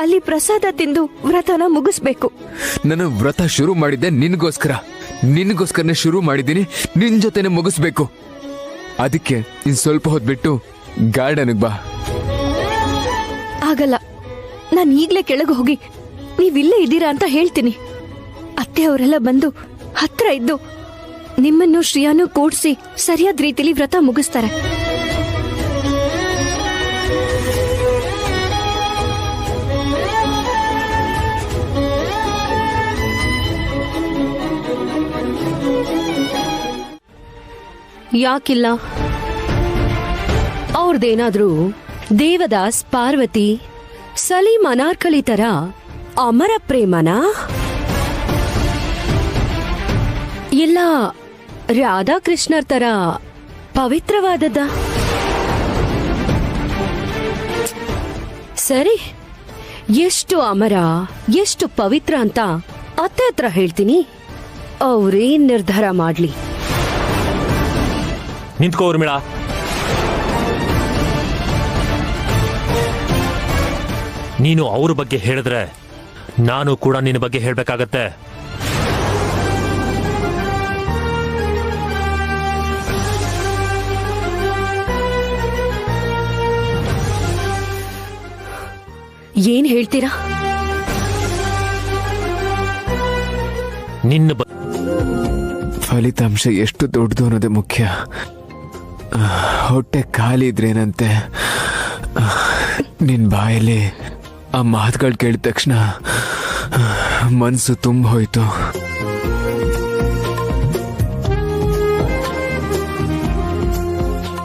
ಅಲ್ಲಿ ಪ್ರಸಾದ ತಿಂದು ವ್ರತನ ಮುಗಿಸ್ಬೇಕು. ನಾನು ವ್ರತ ಶುರು ಮಾಡಿದ್ದೆ ನಿನ್ಗೋಸ್ಕರನೇ ಶುರು ಮಾಡಿದ್ದೀನಿ, ನಿನ್ ಜೊತೆನೆ ಮುಗಿಸ್ಬೇಕು. ಅದಕ್ಕೆ ಇನ್ ಸ್ವಲ್ಪ ಹೊತ್ತು ಬಿಟ್ಟು ಗಾರ್ಡನ್ಗೆ ಬಾ. ಆಗಲ್ಲ, ನಾನು ಈಗ್ಲೇ ಕೆಳಗೆ ಹೋಗಿ ನೀವಿಲ್ಲೇ ಇದ್ದೀರಾ ಅಂತ ಹೇಳ್ತೀನಿ. ಅತ್ತೆ ಅವರೆಲ್ಲ ಬಂದು ಹತ್ರ ಇದ್ದು ನಿಮ್ಮನ್ನು ಶ್ರೇಯಾನು ಕೂಡ್ಸಿ ಸರಿಯಾದ ರೀತಿಲಿ ವ್ರತ ಮುಗಿಸ್ತಾರೆ. ಯಾಕಿಲ್ಲ? ಅವ್ರದ್ದೇನಾದ್ರೂ ದೇವದಾಸ್, ಪಾರ್ವತಿ, ಸಲೀಂ, ಅನಾರ್ಕಲಿ ತರ ಅಮರ ಪ್ರೇಮನ? ಇಲ್ಲ ರಾಧಾಕೃಷ್ಣರ್ ತರ ಪವಿತ್ರವಾದದ್ದ? ಸರಿ, ಎಷ್ಟು ಅಮರ ಎಷ್ಟು ಪವಿತ್ರ ಅಂತ ಅತ್ತೆ ಹತ್ರ ಹೇಳ್ತೀನಿ, ಅವ್ರೇನ್ ನಿರ್ಧಾರ ಮಾಡ್ಲಿ. ನಿಂತ್ಕೋ ಊರ್ಮಿಳಾ. ನೀನು ಅವ್ರ ಬಗ್ಗೆ ಹೇಳಿದ್ರೆ ನಾನು ಕೂಡ ನಿನ್ನ ಬಗ್ಗೆ ಹೇಳ್ಬೇಕಾಗತ್ತೆ. ಏನ್ ಹೇಳ್ತೀರಾ? ನಿನ್ನ ಫಲಿತಾಂಶ ಎಷ್ಟು ದೊಡ್ಡದು ಅನ್ನೋದೇ ಮುಖ್ಯ. ಹೊಟ್ಟೆ ಖಾಲಿ ಇದ್ರೇನಂತೆ, ನಿನ್ ಬಾಯಲ್ಲಿ ಆ ಮಾತುಗಳು ಕೇಳಿದ ತಕ್ಷಣ ಮನ್ಸು ತುಂಬ ಹೋಯ್ತು.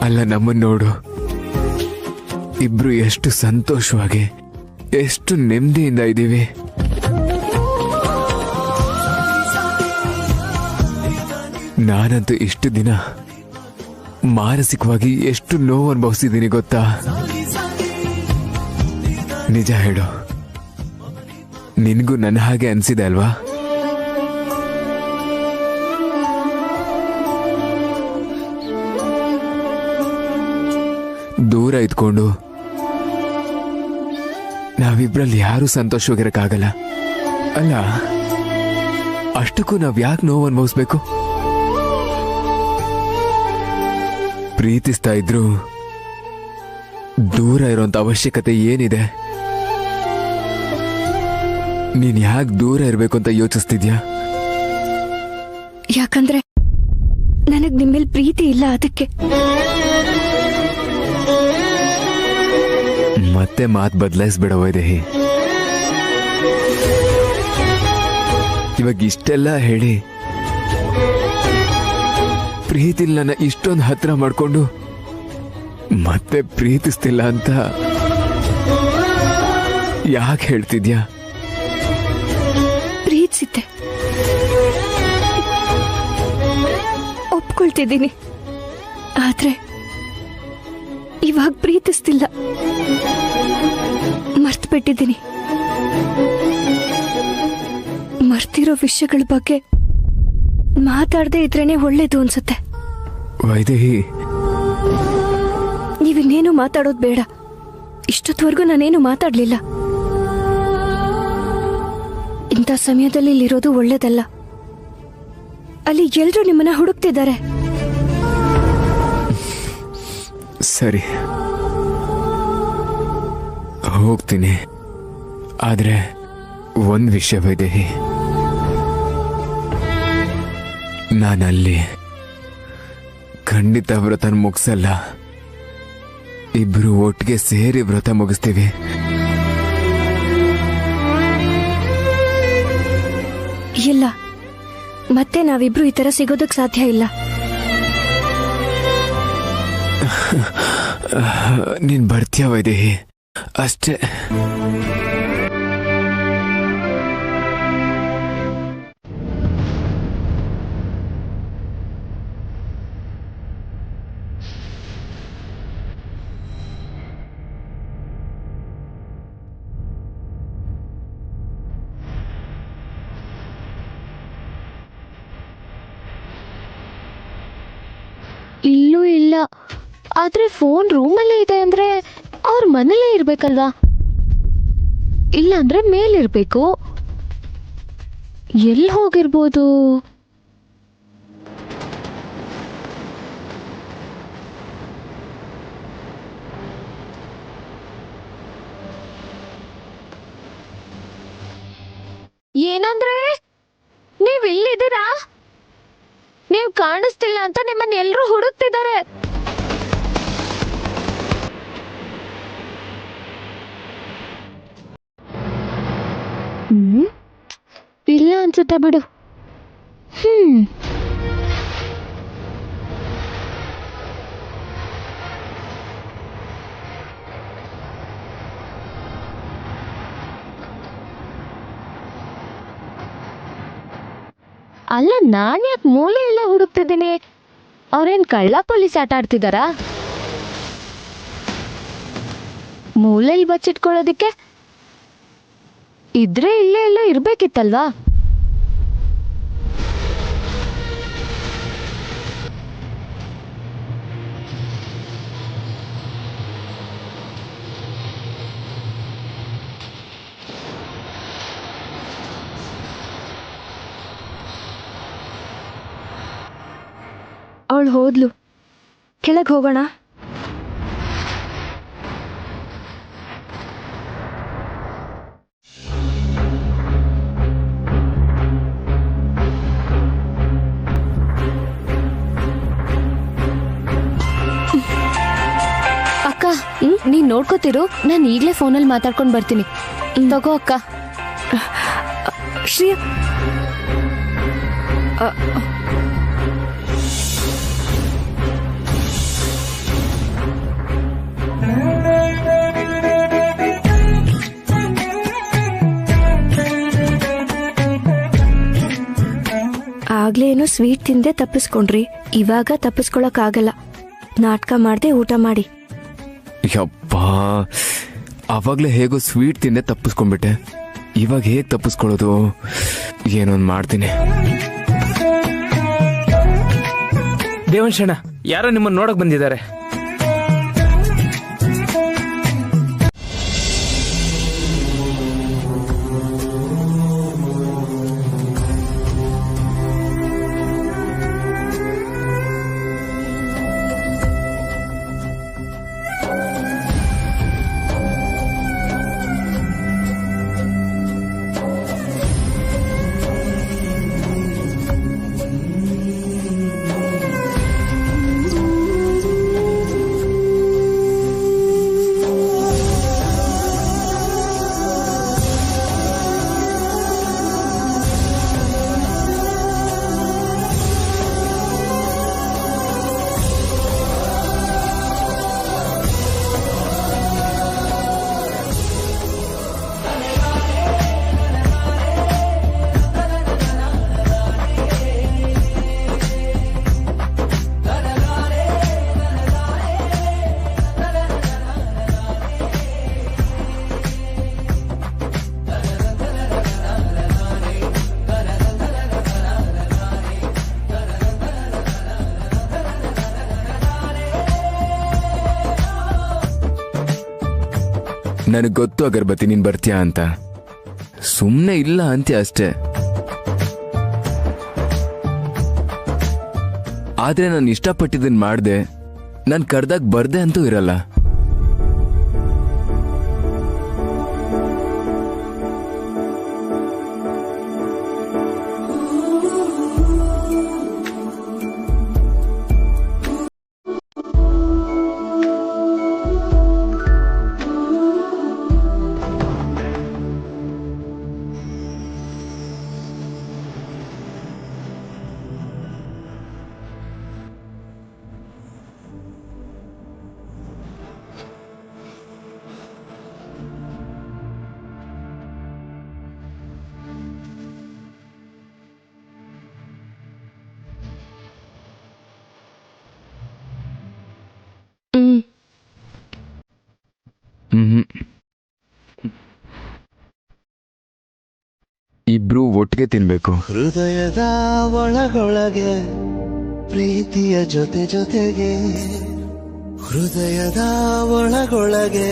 ಅಲ್ಲ, ನಮ್ಮನ್ನ ನೋಡು, ಇಬ್ರು ಎಷ್ಟು ಸಂತೋಷವಾಗಿ ಎಷ್ಟು ನೆಮ್ಮದಿಯಿಂದ ಇದ್ದೀವಿ. ನಾನಂತೂ ಇಷ್ಟು ದಿನ ಮಾನಸಿಕವಾಗಿ ಎಷ್ಟು ನೋವು ಅನುಭವಿಸಿದ್ದೀನಿ ಗೊತ್ತಾ? ನಿಜ ಹೇಳು, ನಿನಗೂ ನನ್ನ ಹಾಗೆ ಅನ್ಸಿದೆ ಅಲ್ವಾ? ದೂರ ಇದ್ಕೊಂಡು ನಾವಿಬ್ರಲ್ಲಿ ಯಾರೂ ಸಂತೋಷವಾಗಿರಕ್ಕಾಗಲ್ಲ ಅಲ್ಲ. ಅಷ್ಟಕ್ಕೂ ನಾವ್ ಯಾಕೆ ನೋವು ಅನುಭವಿಸ್ಬೇಕು? ಪ್ರೀತಿಸ್ತಾ ಇದ್ರು ದೂರ ಇರೋಂತ ಅವಶ್ಯಕತೆ ಏನಿದೆ? ನೀನ್ ಯಾಕೆ ದೂರ ಇರ್ಬೇಕು ಅಂತ ಯೋಚಿಸ್ತಿದ್ಯಾ? ಯಾಕಂದ್ರೆ ನನಗ್ ನಿಮ್ಮೇಲ್ ಪ್ರೀತಿ ಇಲ್ಲ, ಅದಕ್ಕೆ. ಮತ್ತೆ ಮಾತು ಬದಲಾಯಿಸ್ಬೇಡ ವೈದೇಹಿ. ಇವಾಗ ಇಷ್ಟೆಲ್ಲ ಹೇಳಿ ಪ್ರೀತಿಲ್ ನನ್ನ ಇಷ್ಟೊಂದು ಹತ್ರ ಮಾಡ್ಕೊಂಡು ಮತ್ತೆ ಪ್ರೀತಿಸ್ತಿಲ್ಲ ಅಂತ ಯಾಕೆ ಹೇಳ್ತಿದ್ಯಾ? ಪ್ರೀತಿಸಿದ್ದೆ, ಒಪ್ಕೊಳ್ತಿದ್ದೀನಿ. ಆದ್ರೆ ಇವಾಗ ಪ್ರೀತಿಸ್ತಿಲ್ಲ, ಮರ್ತು ಬಿಟ್ಟಿದ್ದೀನಿ. ಮರ್ತಿರೋ ವಿಷಯಗಳ ಬಗ್ಗೆ ಮಾತಾಡದೆ ಇದ್ರೇನೆ ಒಳ್ಳೇದು ಅನ್ಸುತ್ತೆ. ವೈದೇಹಿ, ನೀವಿನ್ನೇನು ಮಾತಾಡೋದು ಬೇಡ. ಇಷ್ಟೊತ್ತವರೆಗೂ ನಾನೇನು ಮಾತಾಡ್ಲಿಲ್ಲ. ಇಂಥ ಸಮಯದಲ್ಲಿ ಇಲ್ಲಿರೋದು ಒಳ್ಳೇದಲ್ಲ. ಅಲ್ಲಿ ಎಲ್ರೂ ನಿಮ್ಮನ್ನ ಹುಡುಕ್ತಿದ್ದಾರೆ. ಸರಿ, ಹೋಗ್ತೀನಿ. ಆದ್ರೆ ಒಂದ್ ವಿಷಯ ವೈದೇಹಿ, ನಾನಲ್ಲಿ ಖಂಡಿತ ವ್ರತ ಮುಗಿಸಲ್ಲ. ಇಬ್ರು ಒಟ್ಟಿಗೆ ಸೇರಿ ವ್ರತ ಮುಗಿಸ್ತೀವಿ. ಇಲ್ಲ, ಮತ್ತೆ ನಾವಿಬ್ರು ಈ ತರ ಸಿಗೋದಕ್ ಸಾಧ್ಯ ಇಲ್ಲ. ನೀನ್ ಬರ್ತೀಯ ವೈದೇಹಿ, ಅಷ್ಟೇ. ಇಲ್ಲೂ ಇಲ್ಲ. ಆದ್ರೆ ಫೋನ್ ರೂಮಲ್ಲೇ ಇದೆ ಅಂದ್ರೆ ಅವ್ರ ಮನೇಲೇ ಇರ್ಬೇಕಲ್ವಾ? ಇಲ್ಲ ಅಂದ್ರೆ ಮೇಲಿರ್ಬೇಕು. ಎಲ್ಲಿ ಹೋಗಿರ್ಬೋದು? ಏನಂದ್ರೆ ನೀವ್ ಇಲ್ಲಿದ್ದೀರಾ? ನೀವ್ ಕಾಣಿಸ್ತಿಲ್ಲ ಅಂತ ನಿಮ್ಮನ್ನ ಎಲ್ರೂ ಹುಡುಕ್ತಿದ್ದಾರೆ. ಇಲ್ಲ ಅನ್ಸುತ್ತೆ ಬಿಡು. ಅಲ್ಲ, ನಾನ್ ಯಾಕೆ ಮೂಲೆ ಎಲ್ಲ ಹುಡುಕ್ತಿದ್ದೀನಿ? ಅವ್ರೇನ್ ಕಳ್ಳ ಪೊಲೀಸ್ ಆಟ ಆಡ್ತಿದಾರಾ? ಮೂಲೆಯಲ್ಲಿ ಬಚ್ಚಿಟ್ಕೊಳ್ಳೋದಿಕ್ಕೆ ಇದ್ರೆ ಇಲ್ಲೇ ಎಲ್ಲ ಇರ್ಬೇಕಿತ್ತಲ್ವಾ? ಅವಳು ಹೋದ್ಲು. ಕೆಳಗೆ ಹೋಗೋಣ. ಅಕ್ಕ ನೀನ್ ನೋಡ್ಕೋತಿರು, ನಾನು ಈಗ್ಲೇ ಫೋನಲ್ಲಿ ಮಾತಾಡ್ಕೊಂಡು ಬರ್ತೀನಿ. ತಗೋ ಅಕ್ಕ. ಶ್ರೀಯ, ಆಗ್ಲೇ ಏನೋ ಸ್ವೀಟ್ ತಿಂದೆ ತಪ್ಪಿಸ್ಕೊಂಡ್ರಿ, ಇವಾಗ ತಪ್ಪಿಸ್ಕೊಳಕ್ ಆಗಲ್ಲ. ನಾಟಕ ಮಾಡ್ದೆ ಊಟ ಮಾಡಿ. ಯಪ್ಪಾ, ಅವಾಗ್ಲೇ ಹೇಗೋ ಸ್ವೀಟ್ ತಿಂದೆ ತಪ್ಪಿಸ್ಕೊಂಡ್ಬಿಟ್ಟೆ. ಇವಾಗ ಹೇಗ್ ತಪ್ಪಿಸ್ಕೊಳ್ಳೋದು? ಏನೊಂದು ಮಾಡ್ತೀನಿ. ದೇವಂಶಣ್ಣ, ಯಾರೋ ನಿಮ್ಮನ್ನ ನೋಡಕ್ ಬಂದಿದ್ದಾರೆ. ನನಗೆ ಗೊತ್ತು ಅಗರ್ಬತ್ತಿ ನೀನ್ ಬರ್ತೀಯಾ ಅಂತ. ಸುಮ್ಮನೆ ಇಲ್ಲ ಅಂತ್ಯ ಅಷ್ಟೇ. ಆದ್ರೆ ನಾನು ಇಷ್ಟಪಟ್ಟಿದ್ದನ್ ಮಾಡ್ದೆ, ನಾನು ಕರ್ದಾಗ ಬರ್ದೆ ಅಂತೂ ಇರಲ್ಲ. ಇಬ್ರು ಒಟ್ಟಿಗೆ ತಿನ್ಬೇಕು. ಹೃದಯದ ಒಳಗೊಳಗೆ ಪ್ರೀತಿಯ ಜೊತೆ ಜೊತೆಗೆ, ಹೃದಯದ ಒಳಗೊಳಗೆ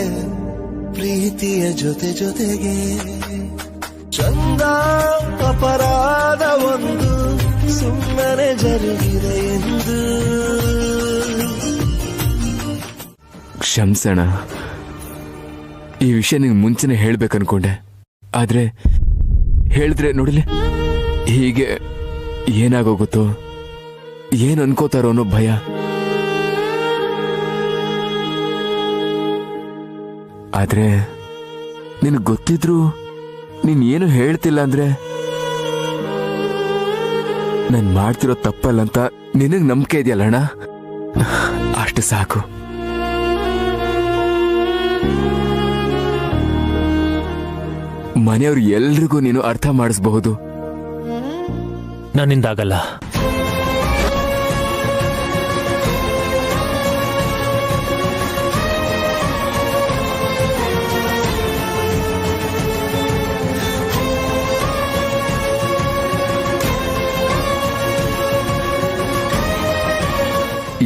ಪ್ರೀತಿಯ ಜೊತೆ ಜೊತೆಗೆ, ಚಂದ ಅಪರಾಧ ಒಂದು ಸುಮ್ಮನೆ ಜರುಗಿದೆ ಎಂದು. ಕ್ಷಮಿಸೋಣ, ಈ ವಿಷಯ ನಿಂಗೆ ಮುಂಚೆನೆ ಹೇಳ್ಬೇಕನ್ಕೊಂಡೆ. ಆದ್ರೆ ಹೇಳಿದ್ರೆ ನೋಡಿಲಿ ಹೀಗೆ ಏನಾಗೋಗುತ್ತೋ, ಏನ್ ಅನ್ಕೋತಾರೋ ಅನ್ನೋ ಭಯ. ಆದ್ರೆ ನಿನಗೆ ಗೊತ್ತಿದ್ರು ನೀನ್ ಏನು ಹೇಳ್ತಿಲ್ಲ ಅಂದ್ರೆ ನಾನು ಮಾಡ್ತಿರೋ ತಪ್ಪಲ್ಲ ಅಂತ ನಿನಗೆ ನಂಬಿಕೆ ಇದೆಯಲ್ಲಣ್ಣ, ಅಷ್ಟು ಸಾಕು. ಮನೆಯವ್ರು ಎಲ್ರಿಗೂ ನೀನು ಅರ್ಥ ಮಾಡಿಸಬಹುದು. ನನ್ನಿಂದಾಗಲ್ಲ.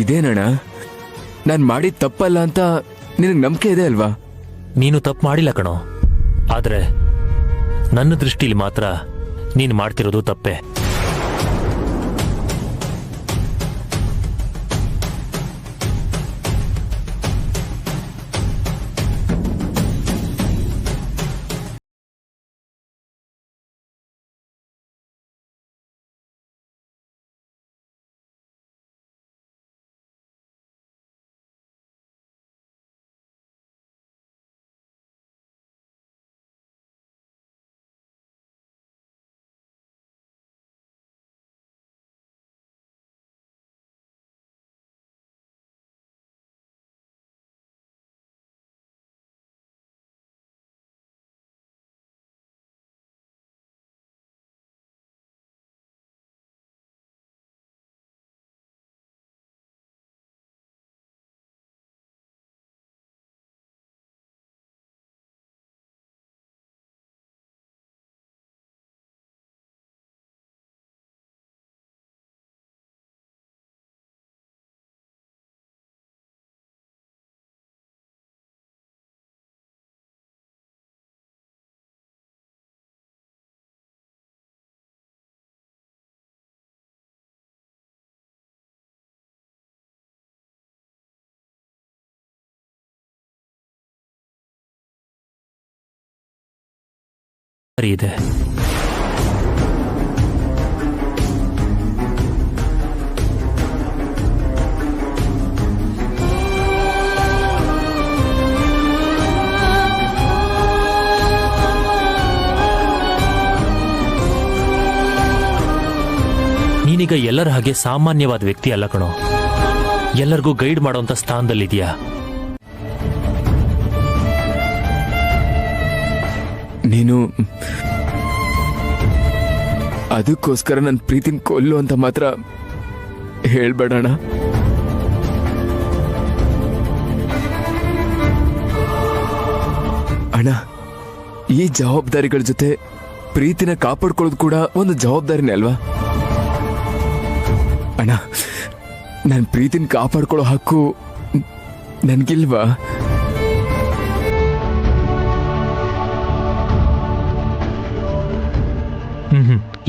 ಇದೇನಣ್ಣ, ನಾನ್ ಮಾಡಿದ ತಪ್ಪಲ್ಲ ಅಂತ ನಿನಗೆ ನಂಬಿಕೆ ಇದೆ ಅಲ್ವಾ? ನೀನು ತಪ್ಪು ಮಾಡಿಲ್ಲ ಕಣೋ, ಆದ್ರೆ ನನ್ನ ದೃಷ್ಟಿಲಿ ಮಾತ್ರ ನೀನು ಮಾಡ್ತಿರೋದು ತಪ್ಪೆ. ಇದೆ. ನೀನೀಗ ಎಲ್ಲರ ಹಾಗೆ ಸಾಮಾನ್ಯವಾದ ವ್ಯಕ್ತಿ ಅಲ್ಲ ಕಣೋ, ಎಲ್ಲರಿಗೂ ಗೈಡ್ ಮಾಡೋಂಥ ಸ್ಥಾನದಲ್ಲಿದೆಯಾ. ನೀನು ಅದಕ್ಕೋಸ್ಕರ ನನ್ನ ಪ್ರೀತಿನ ಕೊಲ್ಲು ಅಂತ ಮಾತ್ರ ಹೇಳ್ಬೇಡಣ. ಅಣ್ಣ, ಈ ಜವಾಬ್ದಾರಿಗಳ ಜೊತೆ ಪ್ರೀತಿನ ಕಾಪಾಡ್ಕೊಳ್ಳೋದು ಕೂಡ ಒಂದು ಜವಾಬ್ದಾರಿನೇ ಅಲ್ವಾ ಅಣ್ಣ? ನನ್ನ ಪ್ರೀತಿನ ಕಾಪಾಡ್ಕೊಳ್ಳೋ ಹಕ್ಕು ನನ್ಗಿಲ್ವಾ?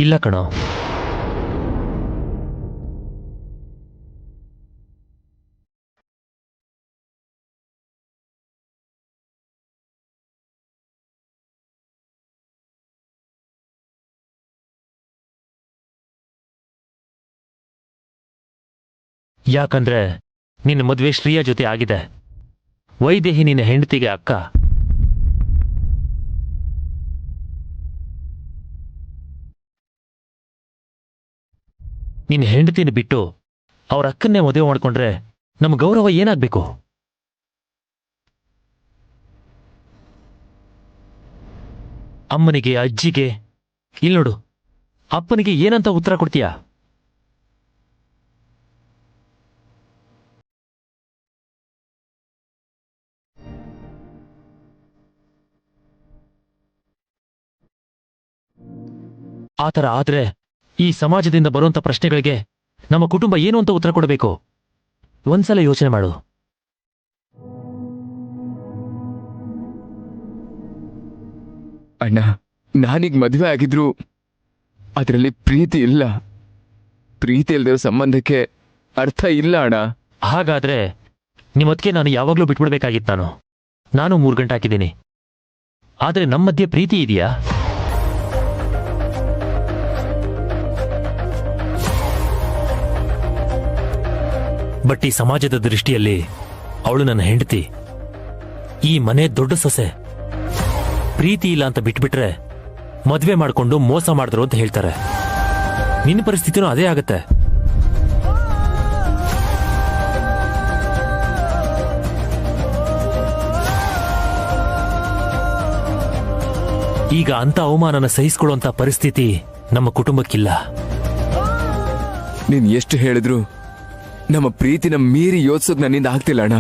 ಇಲ್ಲ ಕಣೋ. ಯಾಕಂದ್ರೆ ನಿನ್ನ ಮದುವೆ ಶ್ರೀಯ ಜೊತೆ ಆಗಿದೆ. ವೈದೇಹಿ ನಿನ್ನ ಹೆಂಡತಿಗೆ ಅಕ್ಕ. ನಿನ್ನ ಹೆಂಡತಿನ ಬಿಟ್ಟು ಅವ್ರ ಅಕ್ಕನ್ನೇ ಮದುವೆ ಮಾಡ್ಕೊಂಡ್ರೆ ನಮ್ಮ ಗೌರವ ಏನಾಗ್ಬೇಕು? ಅಮ್ಮನಿಗೆ, ಅಜ್ಜಿಗೆ, ಇಲ್ಲಿ ನೋಡು, ಅಪ್ಪನಿಗೆ ಏನಂತ ಉತ್ತರ ಕೊಡ್ತೀಯಾ? ಆತರ ಆದ್ರೆ ಈ ಸಮಾಜದಿಂದ ಬರುವಂತ ಪ್ರಶ್ನೆಗಳಿಗೆ ನಮ್ಮ ಕುಟುಂಬ ಏನು ಅಂತ ಉತ್ತರ ಕೊಡಬೇಕು? ಒಂದ್ಸಲ ಯೋಚನೆ ಮಾಡು. ಅಣ್ಣ, ನಾನೀಗ ಮದುವೆ ಆಗಿದ್ರು ಅದರಲ್ಲಿ ಪ್ರೀತಿ ಇಲ್ಲ. ಪ್ರೀತಿ ಇಲ್ದಿರೋ ಸಂಬಂಧಕ್ಕೆ ಅರ್ಥ ಇಲ್ಲ ಅಣ್ಣ. ಹಾಗಾದ್ರೆ ನಿಮ್ಮದಕ್ಕೆ ನಾನು ಯಾವಾಗ್ಲೂ ಬಿಟ್ಬಿಡ್ಬೇಕಾಗಿತ್ತು. ನಾನು 3 ಗಂಟೆ ಹಾಕಿದ್ದೀನಿ, ಆದ್ರೆ ನಮ್ಮ ಮಧ್ಯೆ ಪ್ರೀತಿ ಇದೆಯಾ? ಬಟ್ ಈ ಸಮಾಜದ ದೃಷ್ಟಿಯಲ್ಲಿ ಅವಳು ನನ್ನ ಹೆಂಡತಿ, ಈ ಮನೆ ದೊಡ್ಡ ಸೊಸೆ. ಪ್ರೀತಿ ಇಲ್ಲ ಅಂತ ಬಿಟ್ಬಿಟ್ರೆ ಮದ್ವೆ ಮಾಡ್ಕೊಂಡು ಮೋಸ ಮಾಡಿದ್ರು ಅಂತ ಹೇಳ್ತಾರೆ. ನಿನ್ನ ಪರಿಸ್ಥಿತಿನೂ ಅದೇ ಆಗತ್ತೆ. ಈಗ ಅಂತ ಅವಮಾನನ ಸಹಿಸಿಕೊಳ್ಳುವಂತ ಪರಿಸ್ಥಿತಿ ನಮ್ಮ ಕುಟುಂಬಕ್ಕಿಲ್ಲ. ನೀನ್ ಎಷ್ಟು ಹೇಳಿದ್ರು ನಮ್ಮ ಪ್ರೀತಿನ ಮೀರಿ ಯೋಚಿಸೋಕ್ ನನ್ನಿಂದ ಆಗ್ತಿಲ್ಲ ಅಣ್ಣ.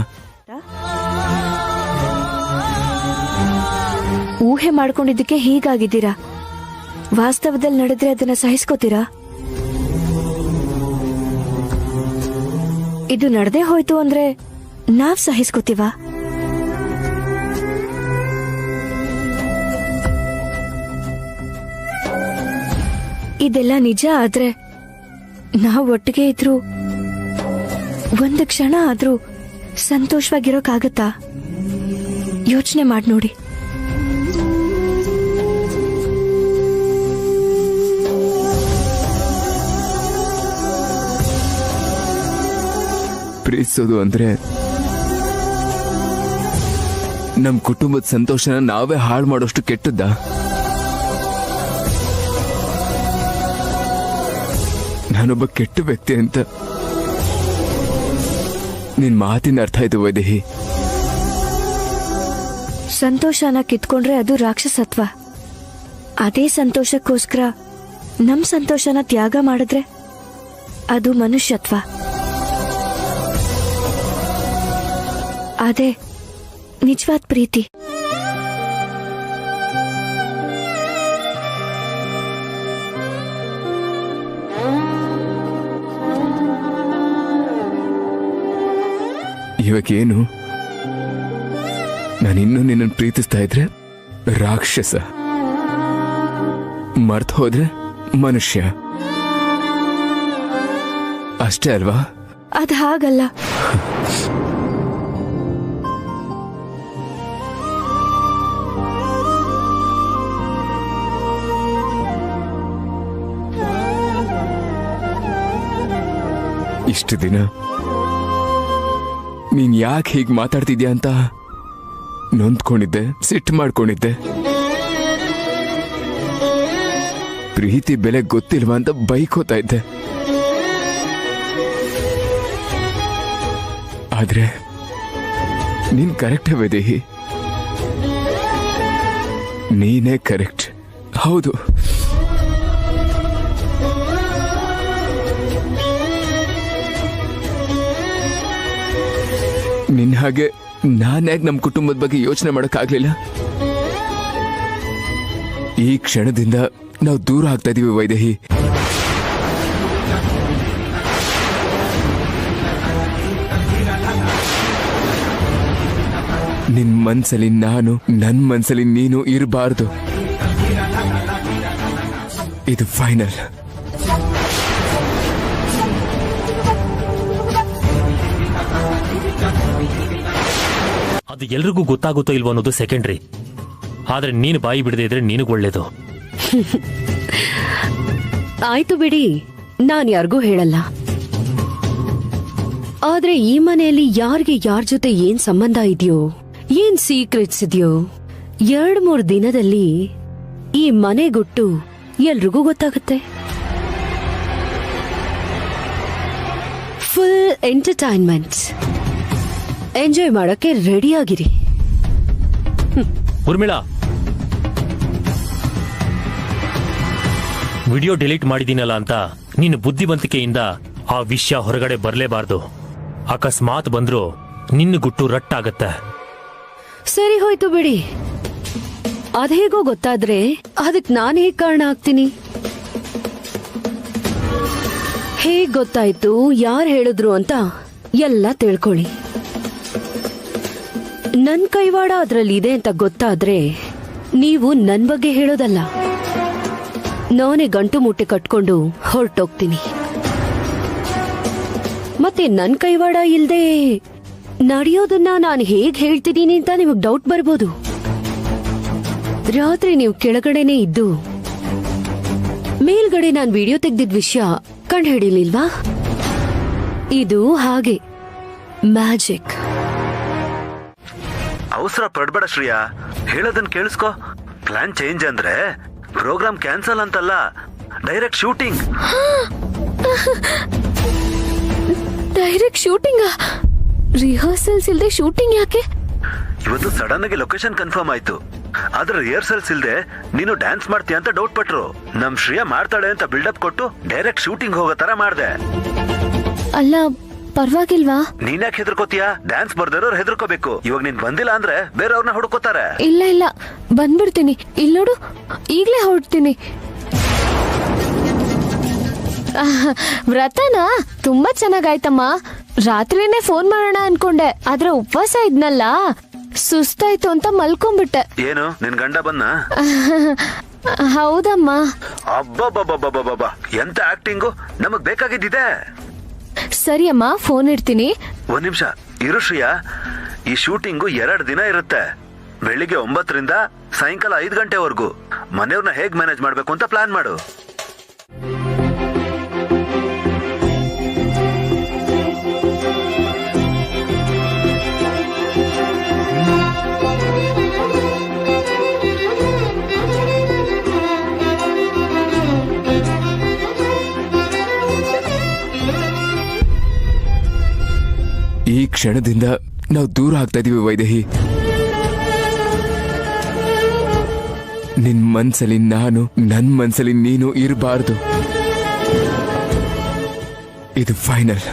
ಊಹೆ ಮಾಡ್ಕೊಂಡಿದ್ದಕ್ಕೆ ಹೀಗಾಗಿದ್ದೀರಾ. ವಾಸ್ತವದಲ್ಲಿ ನಡೆದ್ರೆ ಅದನ್ನ ಸಹಿಸ್ಕೋತೀರಾ? ಇದು ನಡೆದೇ ಹೋಯ್ತು ಅಂದ್ರೆ ನಾವ್ ಸಹಿಸ್ಕೋತೀವ? ಇದೆಲ್ಲ ನಿಜ ಆದ್ರೆ ನಾವ್ ಒಟ್ಟಿಗೆ ಇದ್ರು ಒಂದು ಕ್ಷಣ ಆದ್ರೂ ಸಂತೋಷವಾಗಿರೋಕ್ಕಾಗತ್ತಾ? ಯೋಚನೆ ಮಾಡಿ ನೋಡಿ. ಪ್ರೀತಿಸೋದು ಅಂದ್ರೆ ನಮ್ ಕುಟುಂಬದ ಸಂತೋಷನ ನಾವೇ ಹಾಳು ಮಾಡೋಷ್ಟು ಕೆಟ್ಟದ್ದ? ನಾನೊಬ್ಬ ಕೆಟ್ಟ ವ್ಯಕ್ತಿ ಅಂತ ನಿನ್ ಮಾತಿನ ಅರ್ಥ ಆಯ್ತು ವೈದೇಹಿ. ಸಂತೋಷನ ಕಿತ್ಕೊಂಡ್ರೆ ಅದು ರಾಕ್ಷಸತ್ವ. ಅದೇ ಸಂತೋಷಕ್ಕೋಸ್ಕರ ನಮ್ ಸಂತೋಷನ ತ್ಯಾಗ ಮಾಡಿದ್ರೆ ಅದು ಮನುಷ್ಯತ್ವ. ಅದೇ ನಿಜವಾದ ಪ್ರೀತಿ. ಇವಾಗೇನು? ನಾನಿನ್ನೂ ನಿನ್ನನ್ನು ಪ್ರೀತಿಸ್ತಾ ಇದ್ರೆ ರಾಕ್ಷಸ, ಮರ್ತ್ ಹೋದ್ರೆ ಮನುಷ್ಯ ಅಷ್ಟೇ ಅಲ್ವಾ? ಅದ್ ಹಾಗಲ್ಲ. ಇಷ್ಟು ದಿನ ನೀನ್ ಯಾಕೆ ಹೀಗೆ ಮಾತಾಡ್ತಿದ್ಯಾ ಅಂತ ನೊಂದ್ಕೊಂಡಿದ್ದೆ, ಸಿಟ್ಟು ಮಾಡ್ಕೊಂಡಿದ್ದೆ. ಪ್ರೀತಿ ಬೆಲೆ ಗೊತ್ತಿಲ್ವಾ ಅಂತ ಬೈಕೋತಾ ಇದ್ದೆ. ಆದ್ರೆ ನೀನ್ ಕರೆಕ್ಟ್ ವೈದೇಹಿ, ನೀನೇ ಕರೆಕ್ಟ್. ಹೌದು, ನಿನ್ ಹಾಗೆ ನಾನ್ಯಾಕೆ ನಮ್ ಕುಟುಂಬದ ಬಗ್ಗೆ ಯೋಚನೆ ಮಾಡಕ್ಕಾಗ್ಲಿಲ್ಲ? ಈ ಕ್ಷಣದಿಂದ ನಾವು ದೂರ ಆಗ್ತಾ ಇದೀವಿ ವೈದೇಹಿ. ನಿನ್ ಮನ್ಸಲ್ಲಿ ನಾನು, ನನ್ ಮನ್ಸಲ್ಲಿ ನೀನು ಇರಬಾರ್ದು. ಇದು ಫೈನಲ್. ಅದು ಎಲ್ರಿಗೂ ಗೊತ್ತಾಗುತ್ತೋ ಇಲ್ವೋ ಅನ್ನೋದು ಸೆಕೆಂಡ್ರಿ. ಆದ್ರೆ ನೀನು ಬಾಯಿ ಬಿಡದೆ ಇದ್ರೆ ನಿನಗೆ ಒಳ್ಳೇದು. ಆಯ್ತು ಬಿಡಿ, ನಾನ್ ಯಾರಿಗೂ ಹೇಳಲ್ಲ. ಆದ್ರೆ ಈ ಮನೆಯಲ್ಲಿ ಯಾರಿಗೆ ಯಾರ ಜೊತೆ ಏನ್ ಸಂಬಂಧ ಇದೆಯೋ, ಏನ್ ಸೀಕ್ರೆಟ್ಸ್ ಇದೆಯೋ, 2-3 ದಿನದಲ್ಲಿ ಈ ಮನೆ ಗುಟ್ಟು ಎಲ್ರಿಗೂ ಗೊತ್ತಾಗುತ್ತೆ. ಫುಲ್ ಎಂಟರ್ಟೈನ್ಮೆಂಟ್ ಎಂಜಾಯ್ ಮಾಡಕ್ಕೆ ರೆಡಿ ಆಗಿರಿ. ಉರ್ಮಿಳಾ, ವಿಡಿಯೋ ಡಿಲೀಟ್ ಮಾಡಿದೀನಲ್ಲ ಅಂತ ನಿನ್ನ ಬುದ್ಧಿವಂತಿಕೆಯಿಂದ ಆ ವಿಷಯ ಹೊರಗಡೆ ಬರಲೇಬಾರ್ದು. ಅಕಸ್ಮಾತ್ ಬಂದ್ರು ನಿನ್ನ ಗುಟ್ಟು ರಟ್ಟಾಗತ್ತೆ. ಸರಿ ಹೋಯ್ತು ಬಿಡಿ. ಅದೇಗೋ ಗೊತ್ತಾದ್ರೆ ಅದಕ್ ನಾನು ಹೇಗ್ ಕಾರಣ ಆಗ್ತೀನಿ? ಹೇಗ್ ಗೊತ್ತಾಯ್ತು, ಯಾರು ಹೇಳಿದ್ರು ಅಂತ ಎಲ್ಲ ತಿಳ್ಕೊಳ್ಳಿ. ನನ್ ಕೈವಾಡ ಅದ್ರಲ್ಲಿ ಇದೆ ಅಂತ ಗೊತ್ತಾದ್ರೆ ನೀವು ನನ್ ಬಗ್ಗೆ ಹೇಳೋದಲ್ಲ, ನಾನೇ ಗಂಟು ಮುಟ್ಟೆ ಕಟ್ಕೊಂಡು ಹೊರಟೋಗ್ತೀನಿ. ಮತ್ತೆ ನನ್ ಕೈವಾಡ ಇಲ್ದೆ ನಡೆಯೋದನ್ನ ನಾನು ಹೇಗ್ ಹೇಳ್ತಿದ್ದೀನಿ ಅಂತ ನಿಮಗ್ ಡೌಟ್ ಬರ್ಬೋದು. ರಾತ್ರಿ ನೀವು ಕೆಳಗಡೆನೆ ಇದ್ದು ಮೇಲ್ಗಡೆ ನಾನ್ ವಿಡಿಯೋ ತೆಗ್ದಿದ್ ವಿಷಯ ಕಂಡು ಹಿಡಿಲಿಲ್ವಾ? ಇದು ಹಾಗೆ ಮ್ಯಾಜಿಕ್. ಅವಸರ ಪಡ್ಬೇಡ ಶ್ರೇಯಾ, ಹೇಳೋದನ್ನ ಕೇಳಿಸ್ಕೊ. ಪ್ಲಾನ್ ಚೇಂಜ್ ಅಂದ್ರೆ ಪ್ರೋಗ್ರಾಮ್ ಕ್ಯಾನ್ಸಲ್ ಅಂತಲ್ಲ, direct shooting. Direct shooting? Rehearsals ಇಲ್ದೆ ಶೂಟಿಂಗ್ ಯಾಕೆ? ಇವತ್ತು ಸಡನ್ ಆಗಿ ಲೊಕೇಶನ್ ಕನ್ಫರ್ಮ್ ಆಯ್ತು. ಆದ್ರೆ ರಿಹರ್ಸಲ್ಸ್ ಇಲ್ದೆ ನೀನು ಡ್ಯಾನ್ಸ್ ಮಾಡ್ತೀಯ ಅಂತ ಡೌಟ್ ಪಟ್ರು. ನಮ್ ಶ್ರೇಯಾ ಮಾಡ್ತಾಳೆ ಅಂತ ಬಿಲ್ಡಪ್ ಕೊಟ್ಟು ಡೈರೆಕ್ಟ್ ಶೂಟಿಂಗ್ ಹೋಗೋ ತರ ಮಾಡ್ದೆ. ಅಲ್ಲ, ಪರವಾಗಿಲ್ವಾ? ನೀನ್ಯಾಕೆ ಹೆದರ್ಕೋತೀಯ? ಡ್ಯಾನ್ಸ್ ಬರ್ದಿರೋರು ಹೆದರ್ಕೋಬೇಕು. ಇವಾಗ ನೀನ್ ಬಂದಿಲ್ಲ ಅಂದ್ರೆ ಬೇರೆಯವ್ರನ್ನ ಹುಡುಕೋತಾರೆ. ಇಲ್ಲ ಇಲ್ಲ, ಬಂದ್ಬಿಡ್ತೀನಿ. ಇಲ್ಲಿ ನೋಡು, ಈಗ್ಲೇ ಹೊರಡ್ತೀನಿ. ವ್ರತನ ತುಂಬಾ ಚೆನ್ನಾಗಾಯ್ತಮ್ಮ. ರಾತ್ರಿನೇ ಫೋನ್ ಮಾಡೋಣ ಅನ್ಕೊಂಡೆ, ಆದ್ರೆ ಉಪವಾಸ ಇದ್ನಲ್ಲ, ಸುಸ್ತಾಯ್ತು ಅಂತ ಮಲ್ಕೊಂಡ್ಬಿಟ್ಟೆ. ಏನು ನಿನ್ ಗಂಡ ಬಂದ? ಹೌದಮ್ಮ. ಅಬ್ಬಬ್ಬಬ್ಬಬ್ಬಬ್ಬ, ಎಂತ ಆಕ್ಟಿಂಗು, ನಮಗ್ ಬೇಕಾಗಿದ್ದಿದೆ. ಸರಿ ಅಮ್ಮ, ಫೋನ್ ಇಡ್ತೀನಿ. ಒಂದ್ ನಿಮಿಷ ಇರು ಶ್ರೇಯಾ, ಈ ಶೂಟಿಂಗು 2 ದಿನ ಇರುತ್ತೆ. ಬೆಳಿಗ್ಗೆ 9ರಿಂದ ಸಾಯಂಕಾಲ 5 ಗಂಟೆವರೆಗೂ. ಮನೆಯವ್ರನ್ನ ಹೇಗ್ ಮ್ಯಾನೇಜ್ ಮಾಡ್ಬೇಕು ಅಂತ ಪ್ಲಾನ್ ಮಾಡು. ಈ ಕ್ಷಣದಿಂದ ನಾವು ದೂರ ಆಗ್ತಾ ಇದೀವಿ ವೈದೇಹಿ. ನಿನ್ ಮನ್ಸಲ್ಲಿ ನಾನು, ನನ್ ಮನ್ಸಲ್ಲಿ ನೀನು ಇರಬಾರ್ದು. ಇದು ಫೈನಲ್.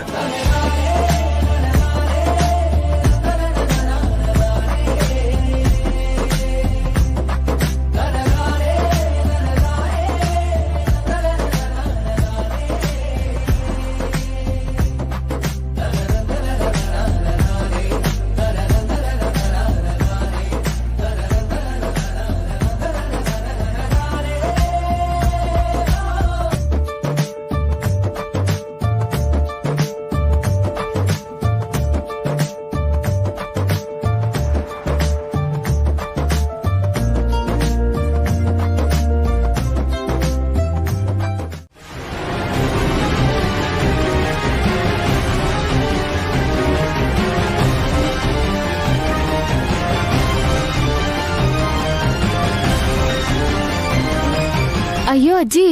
ಅಯ್ಯೋ ಅಜ್ಜಿ,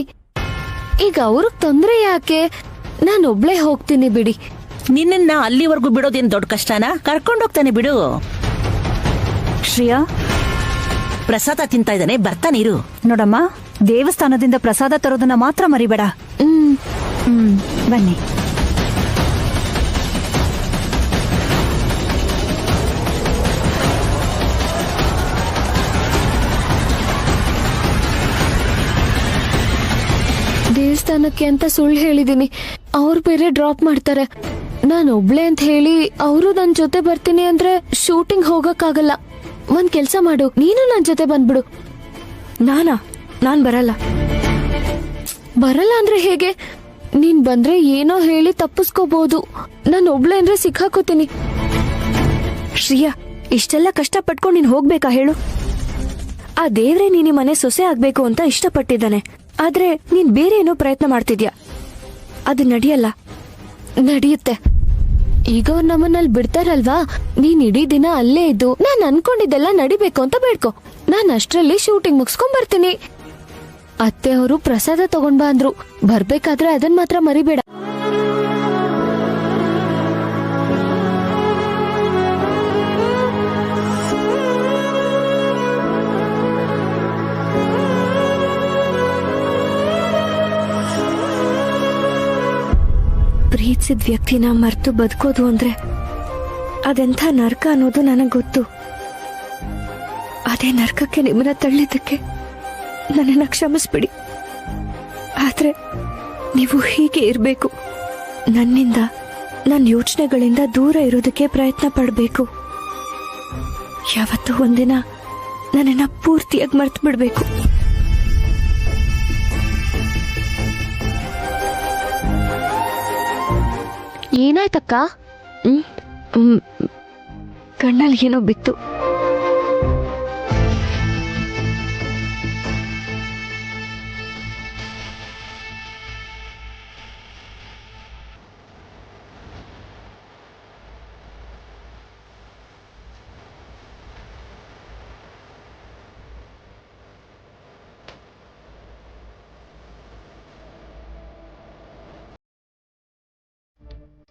ಈಗ ಅವ್ರಿಗೆ ತೊಂದ್ರೆ ಯಾಕೆ? ನಾನೊಬ್ಳೇ ಹೋಗ್ತೀನಿ ಬಿಡಿ. ನಿನ್ನ ಅಲ್ಲಿವರೆಗೂ ಬಿಡೋದೇನ್ ದೊಡ್ಡ ಕಷ್ಟನಾ? ಕರ್ಕೊಂಡೋಗ್ತಾನೆ ಬಿಡು. ಶ್ರೇಯಾ, ಪ್ರಸಾದ ತಿಂತಾ ಇದ್ದಾನೆ, ಬರ್ತಾನಿರು. ನೋಡಮ್ಮ, ದೇವಸ್ಥಾನದಿಂದ ಪ್ರಸಾದ ತರೋದನ್ನ ಮಾತ್ರ ಮರಿಬೇಡ. ಬನ್ನಿ. ದೇವಸ್ಥಾನಕ್ಕೆ ಅಂತ ಸುಳ್ಳು ಹೇಳಿದೀನಿ. ಅವ್ರು ಬೇರೆ ಡ್ರಾಪ್ ಮಾಡ್ತಾರೆ. ನಾನು ಒಬ್ಳೆ ಅಂತ ಹೇಳಿ ಅವರು ನನ್ ಜೊತೆ ಬರ್ತೀನಿ ಅಂದ್ರೆ ಶೂಟಿಂಗ್ ಹೋಗಕ್ಕಾಗಲ್ಲ. ಒಂದ್ ಕೆಲ್ಸ ಮಾಡು, ನೀನು ನನ್ ಜೊತೆ ಬಂದ್ಬಿಡು. ನಾನ್ ಬರಲ್ಲ. ಬರಲ್ಲ ಅಂದ್ರೆ ಹೇಗೆ? ನೀನ್ ಬಂದ್ರೆ ಏನೋ ಹೇಳಿ ತಪ್ಪಿಸ್ಕೋಬಹುದು. ನಾನು ಒಬ್ಳೆ ಅಂದ್ರೆ ಸಿಕ್ಕಾಕೋತೀನಿ. ಶ್ರೇಯಾ, ಇಷ್ಟೆಲ್ಲ ಕಷ್ಟ ಪಟ್ಕೊಂಡು ನೀನ್ ಹೋಗ್ಬೇಕಾ ಹೇಳು? ಆ ದೇವ್ರೆ ನೀನಿ ಮನೆ ಸೊಸೆ ಆಗ್ಬೇಕು ಅಂತ ಇಷ್ಟಪಟ್ಟಿದ್ದಾನೆ. ಆದ್ರೆ ನೀನ್ ಬೇರೆ ಏನೋ ಪ್ರಯತ್ನ ಮಾಡ್ತಿದ್ಯಾ. ಅದು ನಡೆಯಲ್ಲ. ನಡೆಯುತ್ತೆ. ಈಗ ಅವ್ರು ನಮ್ಮನ್ನಲ್ಲಿ ಬಿಡ್ತಾರಲ್ವಾ, ನೀನ್ ಇಡೀ ದಿನ ಅಲ್ಲೇ ಇದ್ದು ನಾನ್ ಅನ್ಕೊಂಡಿದ್ದೆಲ್ಲ ನಡಿಬೇಕು ಅಂತ ಬೇಡ್ಕೊ. ನಾನ್ ಅಷ್ಟ್ರಲ್ಲಿ ಶೂಟಿಂಗ್ ಮುಗಿಸ್ಕೊಂಡ್ ಬರ್ತೀನಿ. ಅತ್ತೆ ಅವರು ಪ್ರಸಾದ ತಗೊಂಡ್ ಬಾ ಅಂದ್ರು. ಬರ್ಬೇಕಾದ್ರೆ ಅದನ್ ಮಾತ್ರ ಮರಿಬೇಡ. ಪ್ರೀತಿಸಿದ ವ್ಯಕ್ತಿನ ಮರ್ತು ಬದುಕೋದು ಅಂದ್ರೆ ಅದೆಂಥ ನರ್ಕ ಅನ್ನೋದು ನನಗ್ ಗೊತ್ತು. ಅದೇ ನರ್ಕಕ್ಕೆ ನಿಮ್ಮನ್ನ ತಳ್ಳಿದ್ದಕ್ಕೆ ನನ್ನನ್ನ ಕ್ಷಮಿಸ್ಬಿಡಿ. ಆದ್ರೆ ನೀವು ಹೀಗೆ ಇರ್ಬೇಕು. ನನ್ನಿಂದ, ನನ್ನ ಯೋಚನೆಗಳಿಂದ ದೂರ ಇರೋದಕ್ಕೆ ಪ್ರಯತ್ನ ಪಡ್ಬೇಕು. ಯಾವತ್ತೂ ಒಂದಿನ ನನ್ನನ್ನ ಪೂರ್ತಿಯಾಗಿ ಮರ್ತು ಬಿಡ್ಬೇಕು. ಏನಾಯ್ತಕ್ಕ? ಕಣ್ಣಲ್ಲಿ ಏನೋ ಬಿತ್ತು.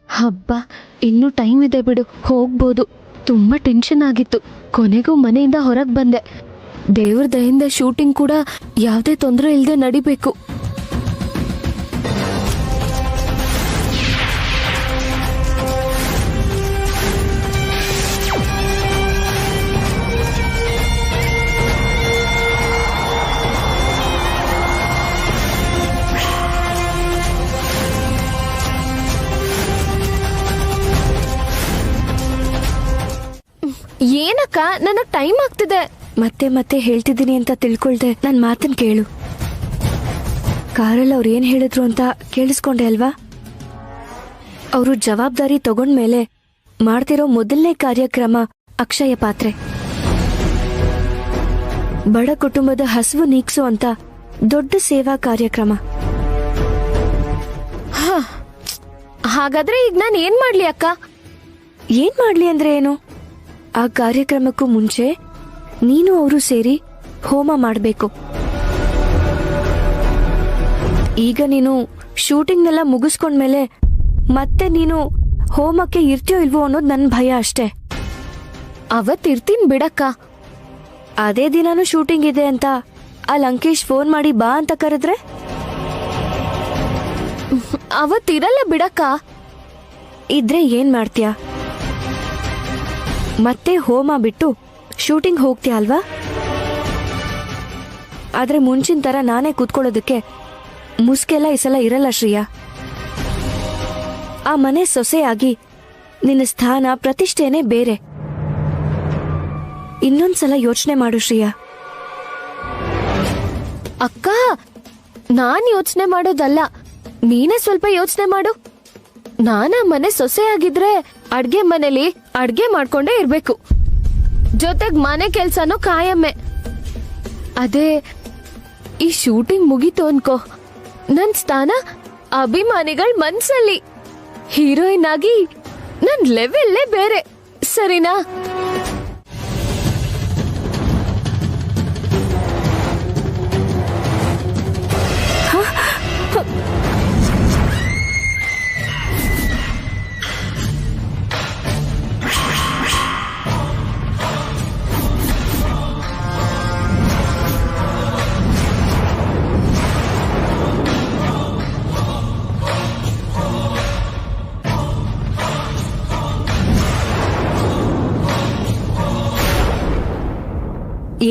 ಹಬ್ಬ, ಇನ್ನೂ ಟೈಮ್ ಇದೆ ಬಿಡು, ಹೋಗ್ಬೋದು. ತುಂಬಾ ಟೆನ್ಷನ್ ಆಗಿತ್ತು. ಕೊನೆಗೂ ಮನೆಯಿಂದ ಹೊರಗೆ ಬಂದೆ. ದೇವ್ರ ದಯಿಂದ ಶೂಟಿಂಗ್ ಕೂಡ ಯಾವುದೇ ತೊಂದರೆ ಇಲ್ಲದೆ ನಡಿಬೇಕು. ಏನಕ್ಕ, ನನಗ್ ಟೈಮ್ ಆಗ್ತಿದೆ. ಮತ್ತೆ ಮತ್ತೆ ಹೇಳ್ತಿದ್ದೀನಿ ಅಂತ ತಿಳ್ಕೊಳ್ದೆ ನನ್ ಮಾತನ್ ಕೇಳು. ಕಾರಲ್ಲಿ ಅವ್ರು ಏನ್ ಹೇಳಿದ್ರು ಅಂತ ಕೇಳಿಸ್ಕೊಂಡೆ ಅಲ್ವಾ? ಅವರು ಜವಾಬ್ದಾರಿ ತಗೊಂಡ್ಮೇಲೆ ಮಾಡ್ತಿರೋ ಮೊದಲನೇ ಕಾರ್ಯಕ್ರಮ ಅಕ್ಷಯ ಪಾತ್ರೆ. ಬಡ ಕುಟುಂಬದ ಹಸಿವು ನೀಗ್ಸೋ ಅಂತ ದೊಡ್ಡ ಸೇವಾ ಕಾರ್ಯಕ್ರಮ. ಹಾಗಾದ್ರೆ ಈಗ ನಾನು ಏನ್ ಮಾಡ್ಲಿ ಅಕ್ಕ? ಏನ್ ಮಾಡ್ಲಿ ಅಂದ್ರೆ ಏನು? ಆ ಕಾರ್ಯಕ್ರಮಕ್ಕೂ ಮುಂಚೆ ನೀನು ಅವರು ಸೇರಿ ಹೋಮ ಮಾಡ್ಬೇಕು. ಈಗ ನೀನು ಶೂಟಿಂಗ್ನೆಲ್ಲ ಮುಗಿಸ್ಕೊಂಡ್ಮೇಲೆ ಮತ್ತೆ ನೀನು ಹೋಮಕ್ಕೆ ಇರ್ತೀಯೋ ಇಲ್ವೋ ಅನ್ನೋದು ನನ್ ಭಯ ಅಷ್ಟೇ. ಅವತ್ತಿರ್ತೀನಿ ಬಿಡಕ್ಕ. ಅದೇ ದಿನಾನು ಶೂಟಿಂಗ್ ಇದೆ ಅಂತ ಆ ಲಂಕೇಶ್ ಫೋನ್ ಮಾಡಿ ಬಾ ಅಂತ ಕರೆದ್ರೆ? ಅವತ್ತಿರಲ್ಲ ಬಿಡಕ್ಕ. ಇದ್ರೆ ಏನ್ ಮಾಡ್ತೀಯ? ಮತ್ತೆ ಹೋಮ ಬಿಟ್ಟು ಶೂಟಿಂಗ್ ಹೋಗ್ತೀಯ ಅಲ್ವಾ? ಆದ್ರೆ ಮುಂಚಿನ ತರ ನಾನೇ ಕೂತ್ಕೊಳ್ಳೋದಕ್ಕೆ ಮುಸ್ಕೆಲ್ಲ ಈ ಸಲ ಇರಲ್ಲ ಶ್ರೀಯಾ. ಆ ಮನೆ ಸೊಸೆಯಾಗಿ ನಿನ್ನ ಸ್ಥಾನ ಪ್ರತಿಷ್ಠೆನೇ ಬೇರೆ. ಇನ್ನೊಂದ್ಸಲ ಯೋಚನೆ ಮಾಡು ಶ್ರೀಯಾ. ಅಕ್ಕ, ನಾನ್ ಯೋಚನೆ ಮಾಡೋದಲ್ಲ, ನೀನೇ ಸ್ವಲ್ಪ ಯೋಚನೆ ಮಾಡು. ನಾನ ಮನೆ ಸೊಸೆಯಾಗಿದ್ರೆ ಅಡ್ಗೆ ಮನೇಲಿ ಅಡ್ಗೆ ಮಾಡ್ಕೊಂಡೇ ಇರ್ಬೇಕು, ಜೊತೆಗ್ ಮನೆ ಕೆಲ್ಸನೂ ಕಾಯಮ್ಮೆ. ಅದೇ ಈ ಶೂಟಿಂಗ್ ಮುಗೀತು ಅನ್ಕೋ, ನನ್ ಸ್ಥಾನ ಅಭಿಮಾನಿಗಳ ಮನ್ಸಲ್ಲಿ. ಹೀರೋಯಿನ್ ಆಗಿ ನನ್ ಲೆವೆಲ್ಲೇ ಬೇರೆ, ಸರಿನಾ?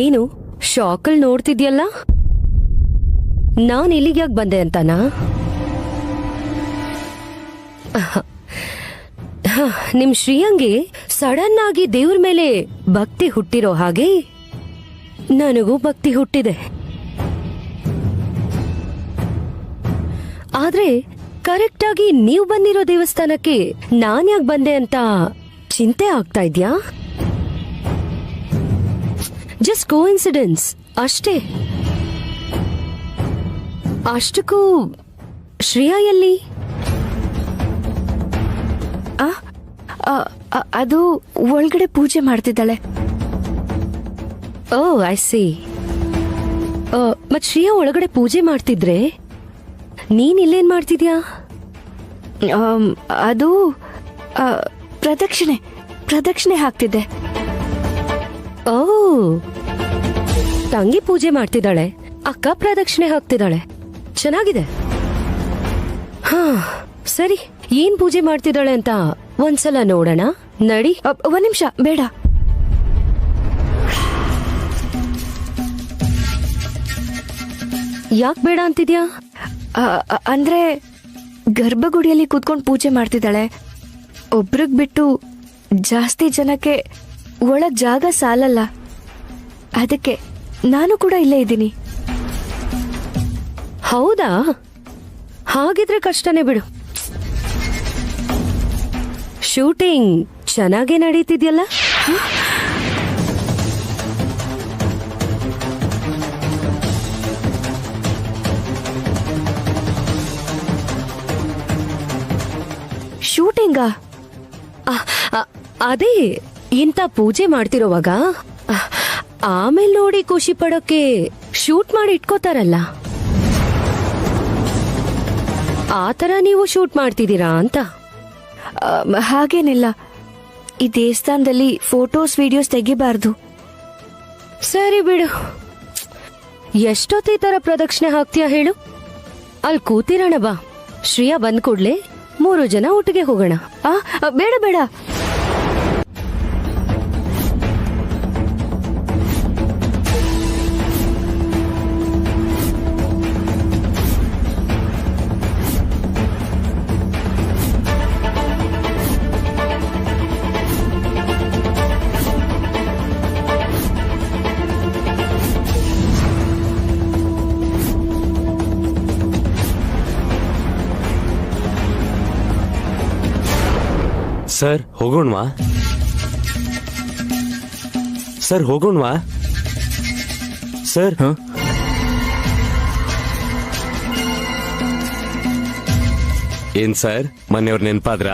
ಏನು ಶಾಕಲ್ ನೋಡ್ತಿದ್ಯಲ್ಲ? ನಾನ್ ಇಲ್ಲಿಗೆ ಯಾಕೆ ಬಂದೆ ಅಂತಾನಾ? ನಿಮ್ ಶ್ರೀಯಂಗೆ ಸಡನ್ ಆಗಿ ದೇವ್ರ ಮೇಲೆ ಭಕ್ತಿ ಹುಟ್ಟಿರೋ ಹಾಗೆ ನನಗೂ ಭಕ್ತಿ ಹುಟ್ಟಿದೆ. ಆದ್ರೆ ಕರೆಕ್ಟ್ ಆಗಿ ನೀವು ಬಂದಿರೋ ದೇವಸ್ಥಾನಕ್ಕೆ ನಾನ್ ಯಾಕೆ ಬಂದೆ ಅಂತ ಚಿಂತೆ ಆಗ್ತಾ ಇದ್ಯಾ? ಜಸ್ಟ್ ಕೋಇನ್ಸಿಡೆನ್ಸ್ ಅಷ್ಟೇ. ಅಷ್ಟಕ್ಕೂ ಶ್ರೇಯಾ ಎಲ್ಲಿ? ಅದು ಒಳಗಡೆ ಪೂಜೆ ಮಾಡ್ತಿದ್ದಾಳೆ. ಓ ಐ ಸಿ. ಮತ್ ಶ್ರೇಯಾ ಒಳಗಡೆ ಪೂಜೆ ಮಾಡ್ತಿದ್ರೆ ನೀನ್ ಇಲ್ಲೇನ್ ಮಾಡ್ತಿದ್ಯಾ? ಅದು ಪ್ರದಕ್ಷಿಣೆ ಹಾಕ್ತಿದ್ದೆ. ಓ, ತಂಗಿ ಪೂಜೆ ಮಾಡ್ತಿದ್ದಾಳೆ, ಅಕ್ಕ ಪ್ರದಕ್ಷಿಣೆ ಹಾಕ್ತಿದ್ದಾಳೆ. ಚೆನ್ನಾಗಿದೆ. ಹಾ ಸರಿ, ಏನ್ ಪೂಜೆ ಮಾಡ್ತಿದ್ದಾಳೆ ಅಂತ ಒಂದ್ಸಲ ನೋಡೋಣ ನಡಿ. ಒಂದ್ ನಿಮಿಷ, ಬೇಡ. ಯಾಕೆ ಬೇಡ ಅಂತಿದ್ಯಾ? ಅಂದ್ರೆ ಗರ್ಭಗುಡಿಯಲ್ಲಿ ಕೂತ್ಕೊಂಡು ಪೂಜೆ ಮಾಡ್ತಿದ್ದಾಳೆ. ಒಬ್ರಿಗ್ ಬಿಟ್ಟು ಜಾಸ್ತಿ ಜನಕ್ಕೆ ಒಳಗ್ ಜಾಗ ಸಾಲಲ್ಲ, ಅದಕ್ಕೆ ನಾನು ಕೂಡ ಇಲ್ಲೇ ಇದ್ದೀನಿ. ಹೌದಾ? ಹಾಗಿದ್ರೆ ಕಷ್ಟನೇ ಬಿಡು. ಶೂಟಿಂಗ್ ಚೆನ್ನಾಗೇ ನಡೀತಿದ್ಯಲ್ಲ? ಶೂಟಿಂಗಾ? ಅದೇ, ಇಂಥ ಪೂಜೆ ಮಾಡ್ತಿರೋವಾಗ ಆಮೇಲೆ ನೋಡಿ ಖುಷಿ ಪಡೋಕೆ ಶೂಟ್ ಮಾಡಿ ಇಟ್ಕೋತಾರಲ್ಲ, ಆ ತರ ನೀವು ಶೂಟ್ ಮಾಡ್ತಿದ್ದೀರಾ ಅಂತ. ಹಾಗೇನಿಲ್ಲ, ಈ ದೇವಸ್ಥಾನದಲ್ಲಿ ಫೋಟೋಸ್ ವಿಡಿಯೋಸ್ ತೆಗಿಬಾರ್ದು. ಸರಿ ಬಿಡು. ಎಷ್ಟೊತ್ತಿ ತರ ಪ್ರದಕ್ಷಿಣೆ ಹಾಕ್ತೀಯ ಹೇಳು? ಅಲ್ಲಿ ಕೂತಿರೋಣ ಬಾ. ಶ್ರೇಯಾ ಬಂದ್ ಕೂಡ್ಲೆ 3 ಜನ ಒಟ್ಟಿಗೆ ಹೋಗೋಣ. ಬೇಡ ಬೇಡ. ಸರ್ ಹೋಗೋಣವಾ? ಸರ್ ಹೋಗೋಣವಾ? ಸರ್ ಏನ್ ಸರ್ ಮನೆಯವ್ರ ನೆನ್ಪಾದ್ರ?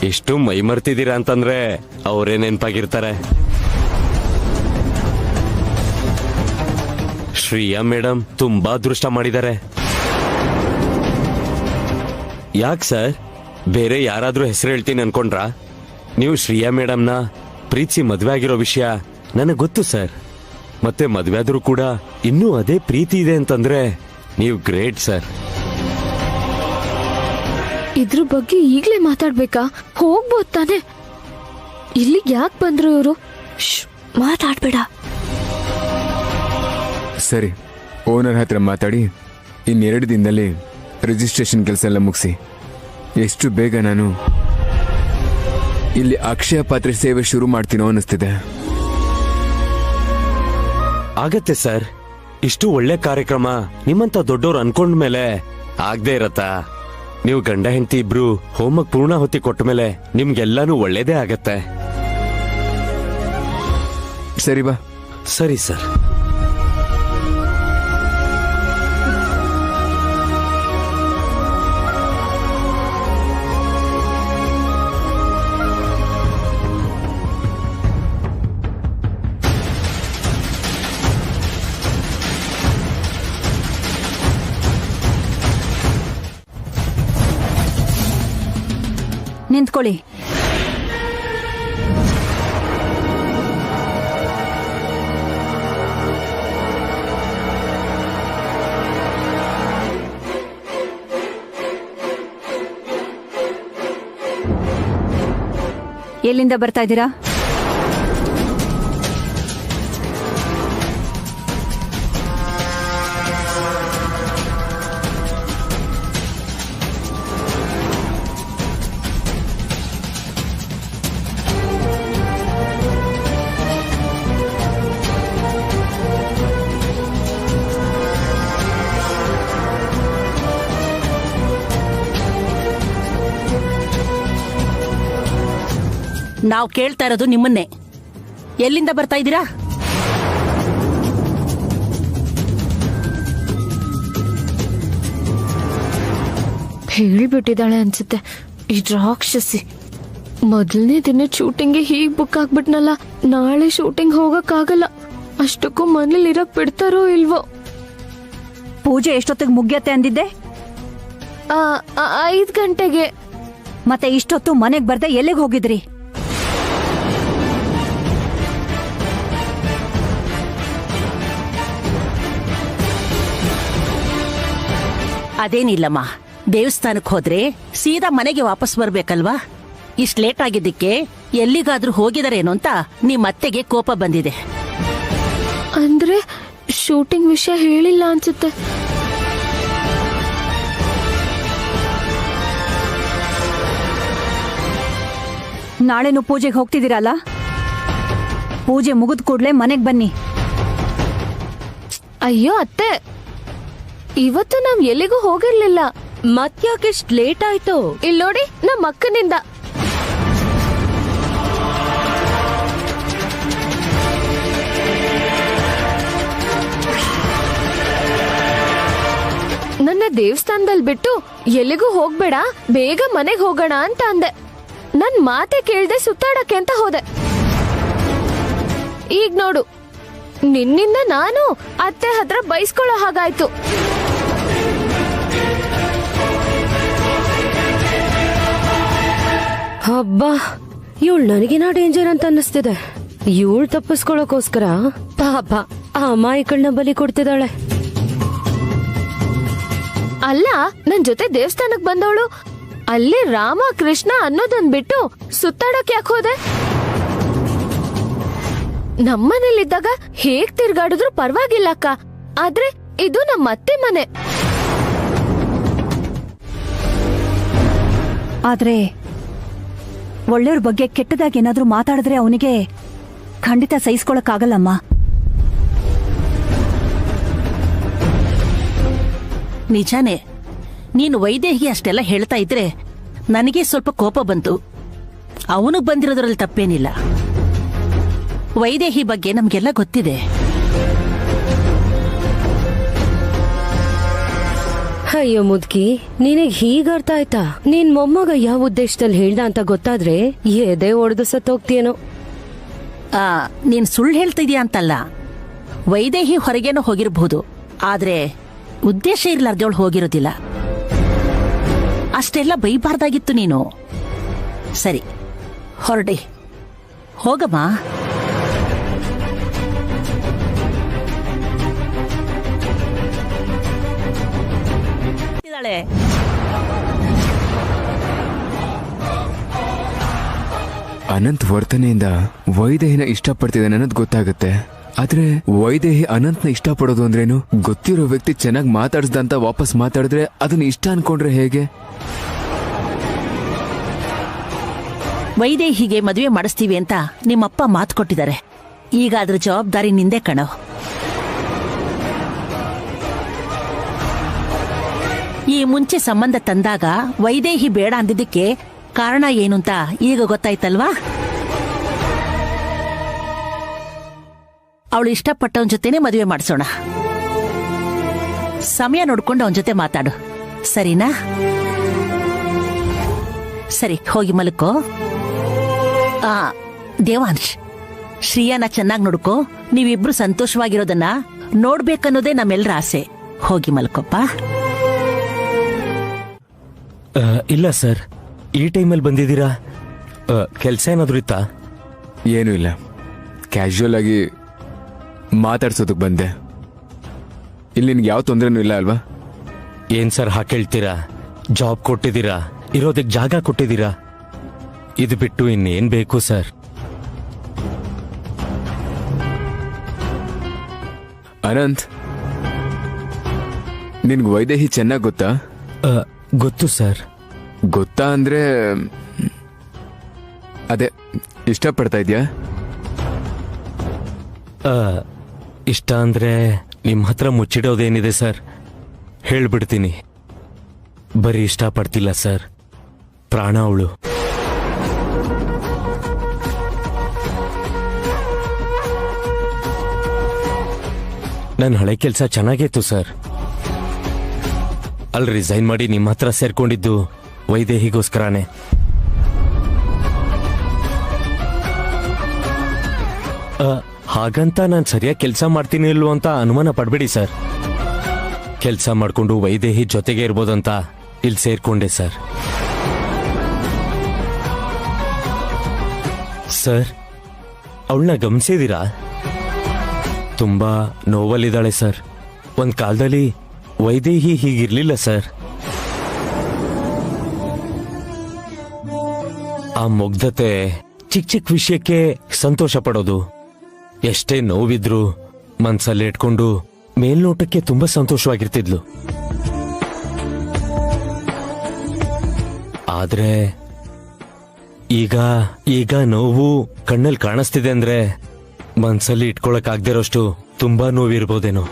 ಎಷ್ಟು ಮೈ ಮರ್ತಿದ್ದೀರಾ ಅಂತಂದ್ರೆ ಅವರೇ ನೆನ್ಪಾಗಿರ್ತಾರೆ. ಶ್ರೀಯಾ ಮೇಡಮ್ ತುಂಬಾ ಅದೃಷ್ಟ ಮಾಡಿದ್ದಾರೆ. ಯಾಕೆ ಸರ್ ಬೇರೆ ಯಾರಾದ್ರೂ ಹೆಸರು ಹೇಳ್ತೀನಿ ಅನ್ಕೊಂಡ್ರಾ? ನೀವು ಶ್ರೀಯಾ ಮೇಡಮ್ನ ಪ್ರೀತಿಸಿ ಮದ್ವೆ ಆಗಿರೋ ವಿಷಯ ನನಗೆ ಗೊತ್ತು ಸರ್. ಮತ್ತೆ ಮದ್ವೆ ಆದ್ರೂ ಕೂಡ ಇನ್ನೂ ಅದೇ ಪ್ರೀತಿ ಇದೆ ಅಂತಂದ್ರೆ ನೀವು ಗ್ರೇಟ್ ಸರ್. ಇದ್ರ ಬಗ್ಗೆ ಈಗ್ಲೇ ಮಾತಾಡ್ಬೇಕಾ? ಹೋಗ್ಬೋದ್ ತಾನೆ. ಇಲ್ಲಿಗೆ ಯಾಕೆ ಬಂದ್ರು ಇವರು? ಮಾತಾಡ್ಬೇಡ. ಸರಿ, ಓನರ್ ಹತ್ರ ಮಾತಾಡಿ ಇನ್ನೆರಡು ದಿನದಲ್ಲಿ ರಿಜಿಸ್ಟ್ರೇಷನ್ ಕೆಲಸ ಎಲ್ಲ ಮುಗಿಸಿ ಎಷ್ಟು ಬೇಗ ನಾನು ಇಲ್ಲಿ ಅಕ್ಷಯ ಪಾತ್ರೆ ಸೇವೆ ಶುರು ಮಾಡ್ತೀನೋ ಅನ್ನಿಸ್ತಿದೆ. ಆಗತ್ತೆ ಸರ್. ಇಷ್ಟು ಒಳ್ಳೆ ಕಾರ್ಯಕ್ರಮ ನಿಮ್ಮಂತ ದೊಡ್ಡವ್ರು ಅನ್ಕೊಂಡ್ಮೇಲೆ ಆಗದೆ ಇರತ್ತಾ? ನೀವು ಗಂಡ ಹೆಂಡತಿ ಇಬ್ರು ಹೋಮಕ್ ಪೂರ್ಣಾಹುತಿ ಕೊಟ್ಟ ಮೇಲೆ ನಿಮ್ಗೆಲ್ಲಾನು ಒಳ್ಳೇದೇ ಆಗತ್ತೆ. ಸರಿ ಬಾ. ಸರಿ ಸರ್. ನಿಂತ್ಕೊಳ್ಳಿ. ಎಲ್ಲಿಂದ ಬರ್ತಾ ಇದ್ದೀರಾ? ನಾವು ಕೇಳ್ತಾ ಇರೋದು ನಿಮ್ಮನ್ನೇ. ಎಲ್ಲಿಂದ ಬರ್ತಾ ಇದ್ದೀರಾ? ಹೇಳ್ಬಿಟ್ಟಿದ್ದಾಳೆ ಅನ್ಸುತ್ತೆ ಈ ರಾಕ್ಷಸಿ. ಮೊದಲನೇ ದಿನ ಶೂಟಿಂಗ್ಗೆ ಹೀಗ್ ಬುಕ್ ಆಗ್ಬಿಟ್ನಲ್ಲ, ನಾಳೆ ಶೂಟಿಂಗ್ ಹೋಗಕ್ಕಾಗಲ್ಲ. ಅಷ್ಟಕ್ಕೂ ಮನೇಲಿ ಇರಕ್ ಬಿಡ್ತಾರೋ ಇಲ್ವೋ? ಪೂಜೆ ಎಷ್ಟೊತ್ತಿಗೆ ಮುಗ್ಯತ್ತೆ ಅಂದಿದ್ದೆ? 5 ಗಂಟೆಗೆ. ಮತ್ತೆ ಇಷ್ಟೊತ್ತು ಮನೆಗ್ ಬರ್ದೆ ಎಲ್ಲಿಗೆ ಹೋಗಿದ್ರಿ? ಅದೇನಿಲ್ಲಮ್ಮ, ದೇವಸ್ಥಾನಕ್ಕೆ ಹೋದ್ರೆ ಸೀದಾ ಮನೆಗೆ ವಾಪಸ್ ಬರ್ಬೇಕಲ್ವಾ? ಇಷ್ಟ್ ಲೇಟ್ ಆಗಿದ್ದಕ್ಕೆ ಎಲ್ಲಿಗಾದ್ರೂ ಹೋಗಿದಾರೇನೋ ಅಂತ ನಿಮ್ ಅತ್ತೆಗೆ ಕೋಪ ಬಂದಿದೆ. ಅಂದ್ರೆ ಶೂಟಿಂಗ್ ವಿಷಯ ಹೇಳಿಲ್ಲ ಅನ್ಸುತ್ತೆ. ನಾಳೆನು ಪೂಜೆಗೆ ಹೋಗ್ತಿದ್ದೀರಲ್ಲ, ಪೂಜೆ ಮುಗಿದ ಕೂಡ್ಲೆ ಮನೆಗ್ ಬನ್ನಿ. ಅಯ್ಯೋ ಅತ್ತೆ, ಇವತ್ತು ನಾವ್ ಎಲ್ಲಿಗೂ ಹೋಗಿರ್ಲಿಲ್ಲ. ಮತ್ಯಾಕೆಷ್ಟ್ ಲೇಟ್ ಆಯ್ತು? ಇಲ್ಲಿ ನೋಡಿ, ನಮ್ಮ ಅಕ್ಕನಿಂದ. ನನ್ನ ದೇವಸ್ಥಾನದಲ್ಲಿ ಬಿಟ್ಟು ಎಲ್ಲಿಗೂ ಹೋಗ್ಬೇಡ, ಬೇಗ ಮನೆಗ್ ಹೋಗೋಣ ಅಂತ ಅಂದೆ. ನನ್ ಮಾತೆ ಕೇಳ್ದೆ ಸುತ್ತಾಡಕ್ಕೆ ಅಂತ ಹೋದೆ. ಈಗ ನೋಡು, ನಿನ್ನಿಂದ ನಾನು ಅತ್ತೆ ಹತ್ರ ಬೈಸ್ಕೊಳ್ಳೋ ಹಾಗಾಯ್ತು. ಹಬ್ಬ, ಇವಳು ನನಗಿನ ಡೇಂಜರ್ ಅಂತ ಅನ್ನಿಸ್ತಿದೆ. ಇವಳು ತಪ್ಪಿಸ್ಕೊಳ್ಳೋಕೋಸ್ಕರ ಪಾಪ ಆ ಅಮಾಯಕಳನ್ನ ಬಲಿ ಕೊಡ್ತಿದ್ದಾಳೆ. ಅಲ್ಲ, ನನ್ ಜೊತೆ ದೇವಸ್ಥಾನಕ್ ಬಂದವಳು ಅಲ್ಲಿ ರಾಮ ಕೃಷ್ಣ ಅನ್ನೋದನ್ ಬಿಟ್ಟು ಸುತ್ತಾಡಕ್ ಯಾಕೆ ಹೋದೆ? ನಮ್ಮನೇಲಿದ್ದಾಗ ಹೇಗ್ ತಿರ್ಗಾಡಿದ್ರು ಪರವಾಗಿಲ್ಲ ಅಕ್ಕ, ಆದ್ರೆ ಇದು ನಮ್ಮ ಅತ್ತೆ ಮನೆ. ಆದ್ರೆ ಒಳ್ಳೆಯವ್ರ ಬಗ್ಗೆ ಕೆಟ್ಟದಾಗಿ ಏನಾದ್ರೂ ಮಾತಾಡಿದ್ರೆ ಅವನಿಗೆ ಖಂಡಿತ ಸಹಿಸ್ಕೊಳಕ್ಕಾಗಲ್ಲಮ್ಮ. ನಿಜಾನೇ. ನೀನು ವೈದೇಹಿಗೆ ಅಷ್ಟೆಲ್ಲ ಹೇಳ್ತಾ ಇದ್ರೆ ನನಗೆ ಸ್ವಲ್ಪ ಕೋಪ ಬಂತು. ಅವನಿಗೆ ಬಂದಿರೋದ್ರಲ್ಲಿ ತಪ್ಪೇನಿಲ್ಲ. ವೈದೇಹಿ ಬಗ್ಗೆ ನಮ್ಗೆಲ್ಲ ಗೊತ್ತಿದೆ. ಅಯ್ಯೋ ಮುದ್ಕಿ, ನಿನಗ್ ಹೀಗ ಅರ್ಥ ಆಯ್ತಾ? ನಿನ್ ಮೊಮ್ಮಗ ಯಾವ ಉದ್ದೇಶದಲ್ಲಿ ಹೇಳ್ದ ಅಂತ ಗೊತ್ತಾದ್ರೆ ಎದೆ ಒಡೆದು ಸತ್ತೋಗ್ತೀಯೇನೋ. ನೀನ್ ಸುಳ್ಳು ಹೇಳ್ತಿದ್ಯಾ ಅಂತಲ್ಲ. ವೈದೇಹಿ ಹೊರಗೇನೋ ಹೋಗಿರಬಹುದು, ಆದ್ರೆ ಉದ್ದೇಶ ಇರ್ಲಾರ್ದವಳು ಹೋಗಿರೋದಿಲ್ಲ. ಅಷ್ಟೆಲ್ಲ ಬೈಬಾರ್ದಾಗಿತ್ತು ನೀನು. ಸರಿ, ಹೊರಡಿ, ಹೋಗಮ್ಮ. ಅನಂತ್ ವರ್ತನೆಯಿಂದ ವೈದೇಹಿನ ಇಷ್ಟಪಡ್ತಿದ್ದಾನೆ ಅನ್ನೋದು ಗೊತ್ತಾಗುತ್ತೆ. ಆದ್ರೆ ವೈದೇಹಿ ಅನಂತ್ನ ಇಷ್ಟಪಡೋದು ಅಂದ್ರೇನು? ಗೊತ್ತಿರೋ ವ್ಯಕ್ತಿ ಚೆನ್ನಾಗಿ ಮಾತಾಡ್ಸ್ದಂತ ವಾಪಸ್ ಮಾತಾಡಿದ್ರೆ ಅದನ್ನ ಇಷ್ಟ ಅನ್ಕೊಂಡ್ರೆ ಹೇಗೆ? ವೈದೇಹಿಗೆ ಮದುವೆ ಮಾಡಿಸ್ತೀವಿ ಅಂತ ನಿಮ್ಮಪ್ಪ ಮಾತು ಕೊಟ್ಟಿದ್ದಾರೆ. ಈಗ ಅದ್ರ ಜವಾಬ್ದಾರಿ ನಿಂದೆ ಕಣೋ. ಈ ಮುಂಚೆ ಸಂಬಂಧ ತಂದಾಗ ವೈದೇಹಿ ಬೇಡ ಅಂದಿದ್ದಕ್ಕೆ ಕಾರಣ ಏನು ಅಂತ ಈಗ ಗೊತ್ತಾಯ್ತಲ್ವಾ? ಅವಳು ಇಷ್ಟಪಟ್ಟವನ ಜೊತೆನೆ ಮದುವೆ ಮಾಡಿಸೋಣ. ಸಮಯ ನೋಡ್ಕೊಂಡು ಅವನ ಜೊತೆ ಮಾತಾಡು, ಸರಿನಾ? ಸರಿ, ಹೋಗಿ ಮಲ್ಕೋ. ದೇವಾಂಶ್, ಶ್ರೀಯಾನ ಚೆನ್ನಾಗಿ ನೋಡ್ಕೋ. ನೀವಿಬ್ರು ಸಂತೋಷವಾಗಿರೋದನ್ನ ನೋಡ್ಬೇಕನ್ನೋದೇ ನಮ್ಮೆಲ್ಲರ ಆಸೆ. ಹೋಗಿ ಮಲ್ಕೋಪ್ಪ. ಇಲ್ಲ ಸರ್, ಈ ಟೈಮಲ್ಲಿ ಬಂದಿದ್ದೀರಾ? ಕೆಲಸ ಏನಾದ್ರೂ ಇತ್ತಾ? ಏನೂ ಇಲ್ಲ, ಕ್ಯಾಶುವಲ್ ಆಗಿ ಮಾತಾಡ್ಸೋದಕ್ಕೆ ಬಂದೆ. ಇಲ್ಲಿ ನಿನ್ಗೆ ಯಾವ ತೊಂದರೆನೂ ಇಲ್ಲ ಅಲ್ವಾ? ಏನ್ ಸರ್ ಹಾಗೆ ಹೇಳ್ತೀರಾ? ಜಾಬ್ ಕೊಟ್ಟಿದ್ದೀರಾ, ಇರೋದಕ್ಕೆ ಜಾಗ ಕೊಟ್ಟಿದ್ದೀರಾ. ಇದು ಬಿಟ್ಟು ಇನ್ನೇನ್ ಬೇಕು ಸರ್? ಅನಂತ್, ನಿನ್ಗೆ ವೈದೇಹಿ ಚೆನ್ನಾಗಿ ಗೊತ್ತಾ? ಗೊತ್ತು ಸರ್. ಗೊತ್ತಾ ಅಂದ್ರೆ ಅದೇ ಇಷ್ಟಪಡ್ತಾ ಇದ್ಯಾ? ಇಷ್ಟ ಅಂದ್ರೆ ನಿಮ್ಮ ಹತ್ರ ಮುಚ್ಚಿಡೋದೇನಿದೆ ಸರ್? ಹೇಳ್ಬಿಡ್ತೀನಿ, ಬರೀ ಇಷ್ಟಪಡ್ತಿಲ್ಲ ಸರ್, ಪ್ರಾಣ ಅವಳು. ನನ್ನ ಹಳೆ ಕೆಲಸ ಚೆನ್ನಾಗಿತ್ತು ಸರ್. ಅಲ್ಲಿ ರಿಸೈನ್ ಮಾಡಿ ನಿಮ್ಮ ಹತ್ರ ಸೇರ್ಕೊಂಡಿದ್ದು ವೈದೇಹಿಗೋಸ್ಕರನೇ. ಹಾಗಂತ ನಾನು ಸರಿಯಾಗಿ ಕೆಲಸ ಮಾಡ್ತೀನಿ ಇಲ್ವೋ ಅಂತ ಅನುಮಾನ ಪಡ್ಬೇಡಿ ಸರ್. ಕೆಲಸ ಮಾಡ್ಕೊಂಡು ವೈದೇಹಿ ಜೊತೆಗೆ ಇರ್ಬೋದಂತ ಇಲ್ಲಿ ಸೇರ್ಕೊಂಡೆ ಸರ್. ಸರ್, ಅವಳನ್ನ ಗಮನಿಸಿದೀರಾ? ತುಂಬಾ ನೋವಲ್ಲಿದ್ದಾಳೆ ಸರ್. ಒಂದ್ ಕಾಲದಲ್ಲಿ ವೈದೇಹಿ ಹೀಗಿರ್ಲಿಲ್ಲ ಸರ್. ಆ ಮುಗ್ಧತೆ, ಚಿಕ್ಕ ಚಿಕ್ಕ ವಿಷಯಕ್ಕೆ ಸಂತೋಷ ಪಡೋದು, ಎಷ್ಟೇ ನೋವಿದ್ರು ಮನ್ಸಲ್ಲಿ ಇಟ್ಕೊಂಡು ಮೇಲ್ನೋಟಕ್ಕೆ ತುಂಬಾ ಸಂತೋಷವಾಗಿರ್ತಿದ್ಲು. ಆದ್ರೆ ಈಗ ನೋವು ಕಣ್ಣಲ್ಲಿ ಕಾಣಿಸ್ತಿದೆ ಅಂದ್ರೆ ಮನ್ಸಲ್ಲಿ ಇಟ್ಕೊಳಕ್ ಆಗ್ದಿರೋಷ್ಟು ತುಂಬಾ ನೋವಿರ್ಬೋದೇನೋ.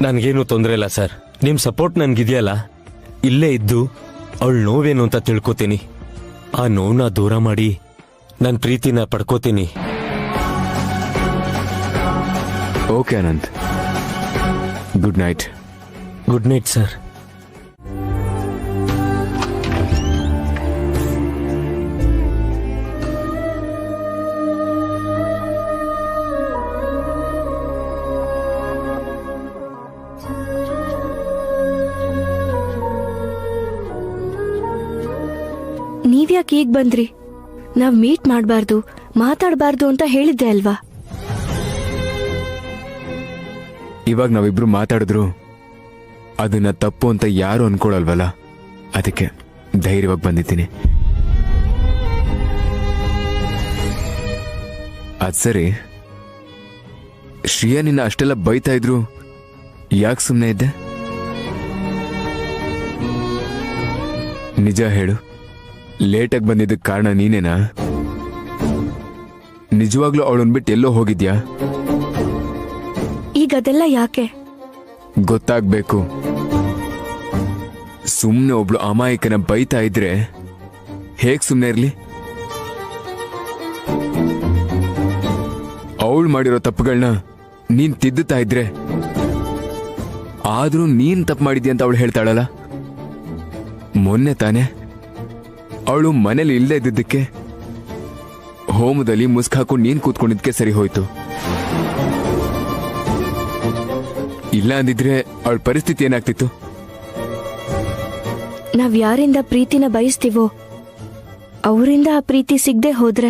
ನನ್ಗೇನು ತೊಂದರೆ ಇಲ್ಲ ಸರ್. ನಿಮ್ ಸಪೋರ್ಟ್ ನನ್ಗಿದೆಯಲ್ಲ, ಇಲ್ಲೇ ಇದ್ದು ಅವಳ ನೋವೇನು ಅಂತ ತಿಳ್ಕೊತೀನಿ. ಆ ನೋವನ್ನ ದೂರ ಮಾಡಿ ನನ್ನ ಪ್ರೀತಿನ ಪಡ್ಕೋತೀನಿ. Okay Anant, good night. Good night sir. ನೀವ್ಯಾಕೆ ಈಗ ಬಂದ್ರಿ? ನಾವ್ ಮೀಟ್ ಮಾಡಬಾರ್ದು, ಮಾತಾಡಬಾರ್ದು ಅಂತ ಹೇಳಿದ್ದೆ ಅಲ್ವಾ? ಇವಾಗ ನಾವಿಬ್ರು ಮಾತಾಡಿದ್ರು ಅದನ್ನ ತಪ್ಪು ಅಂತ ಯಾರು ಅನ್ಕೊಳಲ್ವಲ್ಲ, ಅದಕ್ಕೆ ಧೈರ್ಯವಾಗಿ ಬಂದಿದ್ದೀನಿ. ಅದ್ ಸರಿ, ಶ್ರೀಯಾ ನಿನ್ನ ಅಷ್ಟೆಲ್ಲ ಬೈತಾ ಇದ್ರು, ಯಾಕೆ ಸುಮ್ಮನೆ ಇದ್ದೆ? ನಿಜ ಹೇಳು, ಲೇಟಾಗಿ ಬಂದಿದ್ದಕ್ಕೆ ಕಾರಣ ನೀನೇನಾ? ನಿಜವಾಗ್ಲೂ ಅವಳನ್ ಬಿಟ್ಟು ಎಲ್ಲೋ ಹೋಗಿದ್ಯಾ? ಈಗ ಅದೆಲ್ಲ ಯಾಕೆ? ಗೊತ್ತಾಗ್ಬೇಕು. ಸುಮ್ನೆ ಒಬ್ಳು ಅಮಾಯಕನ ಬೈತಾ ಇದ್ರೆ ಹೇಗ್ ಸುಮ್ನೆ ಇರ್ಲಿ? ಅವಳು ಮಾಡಿರೋ ತಪ್ಪುಗಳನ್ನ ನೀನ್ ತಿದ್ದುತ್ತಾ ಇದ್ರೆ ಆದ್ರೂ ನೀನ್ ತಪ್ಪು ಮಾಡಿದ್ಯ ಅಂತ ಅವಳು ಹೇಳ್ತಾಳಲ್ಲ. ಮೊನ್ನೆ ತಾನೆ ಅವಳು ಮನೇಲಿ ಇಲ್ಲದೆ ಇದ್ದಿದ್ದಕ್ಕೆ ಹೋಮದಲ್ಲಿ ಮುಸ್ಕ್ ಹಾಕೊಂಡು ನೀನ್ ಕೂತ್ಕೊಂಡಿದ್ಕೆ ಸರಿ ಹೋಯ್ತು. ಇಲ್ಲ ಅಂದಿದ್ರೆ ಅವಳ ಪರಿಸ್ಥಿತಿ ಏನಾಗ್ತಿತ್ತು? ನಾವ್ ಯಾರಿಂದ ಪ್ರೀತಿನ ಬಯಸ್ತೀವೋ ಅವರಿಂದ ಆ ಪ್ರೀತಿ ಸಿಗದೆ ಹೋದ್ರೆ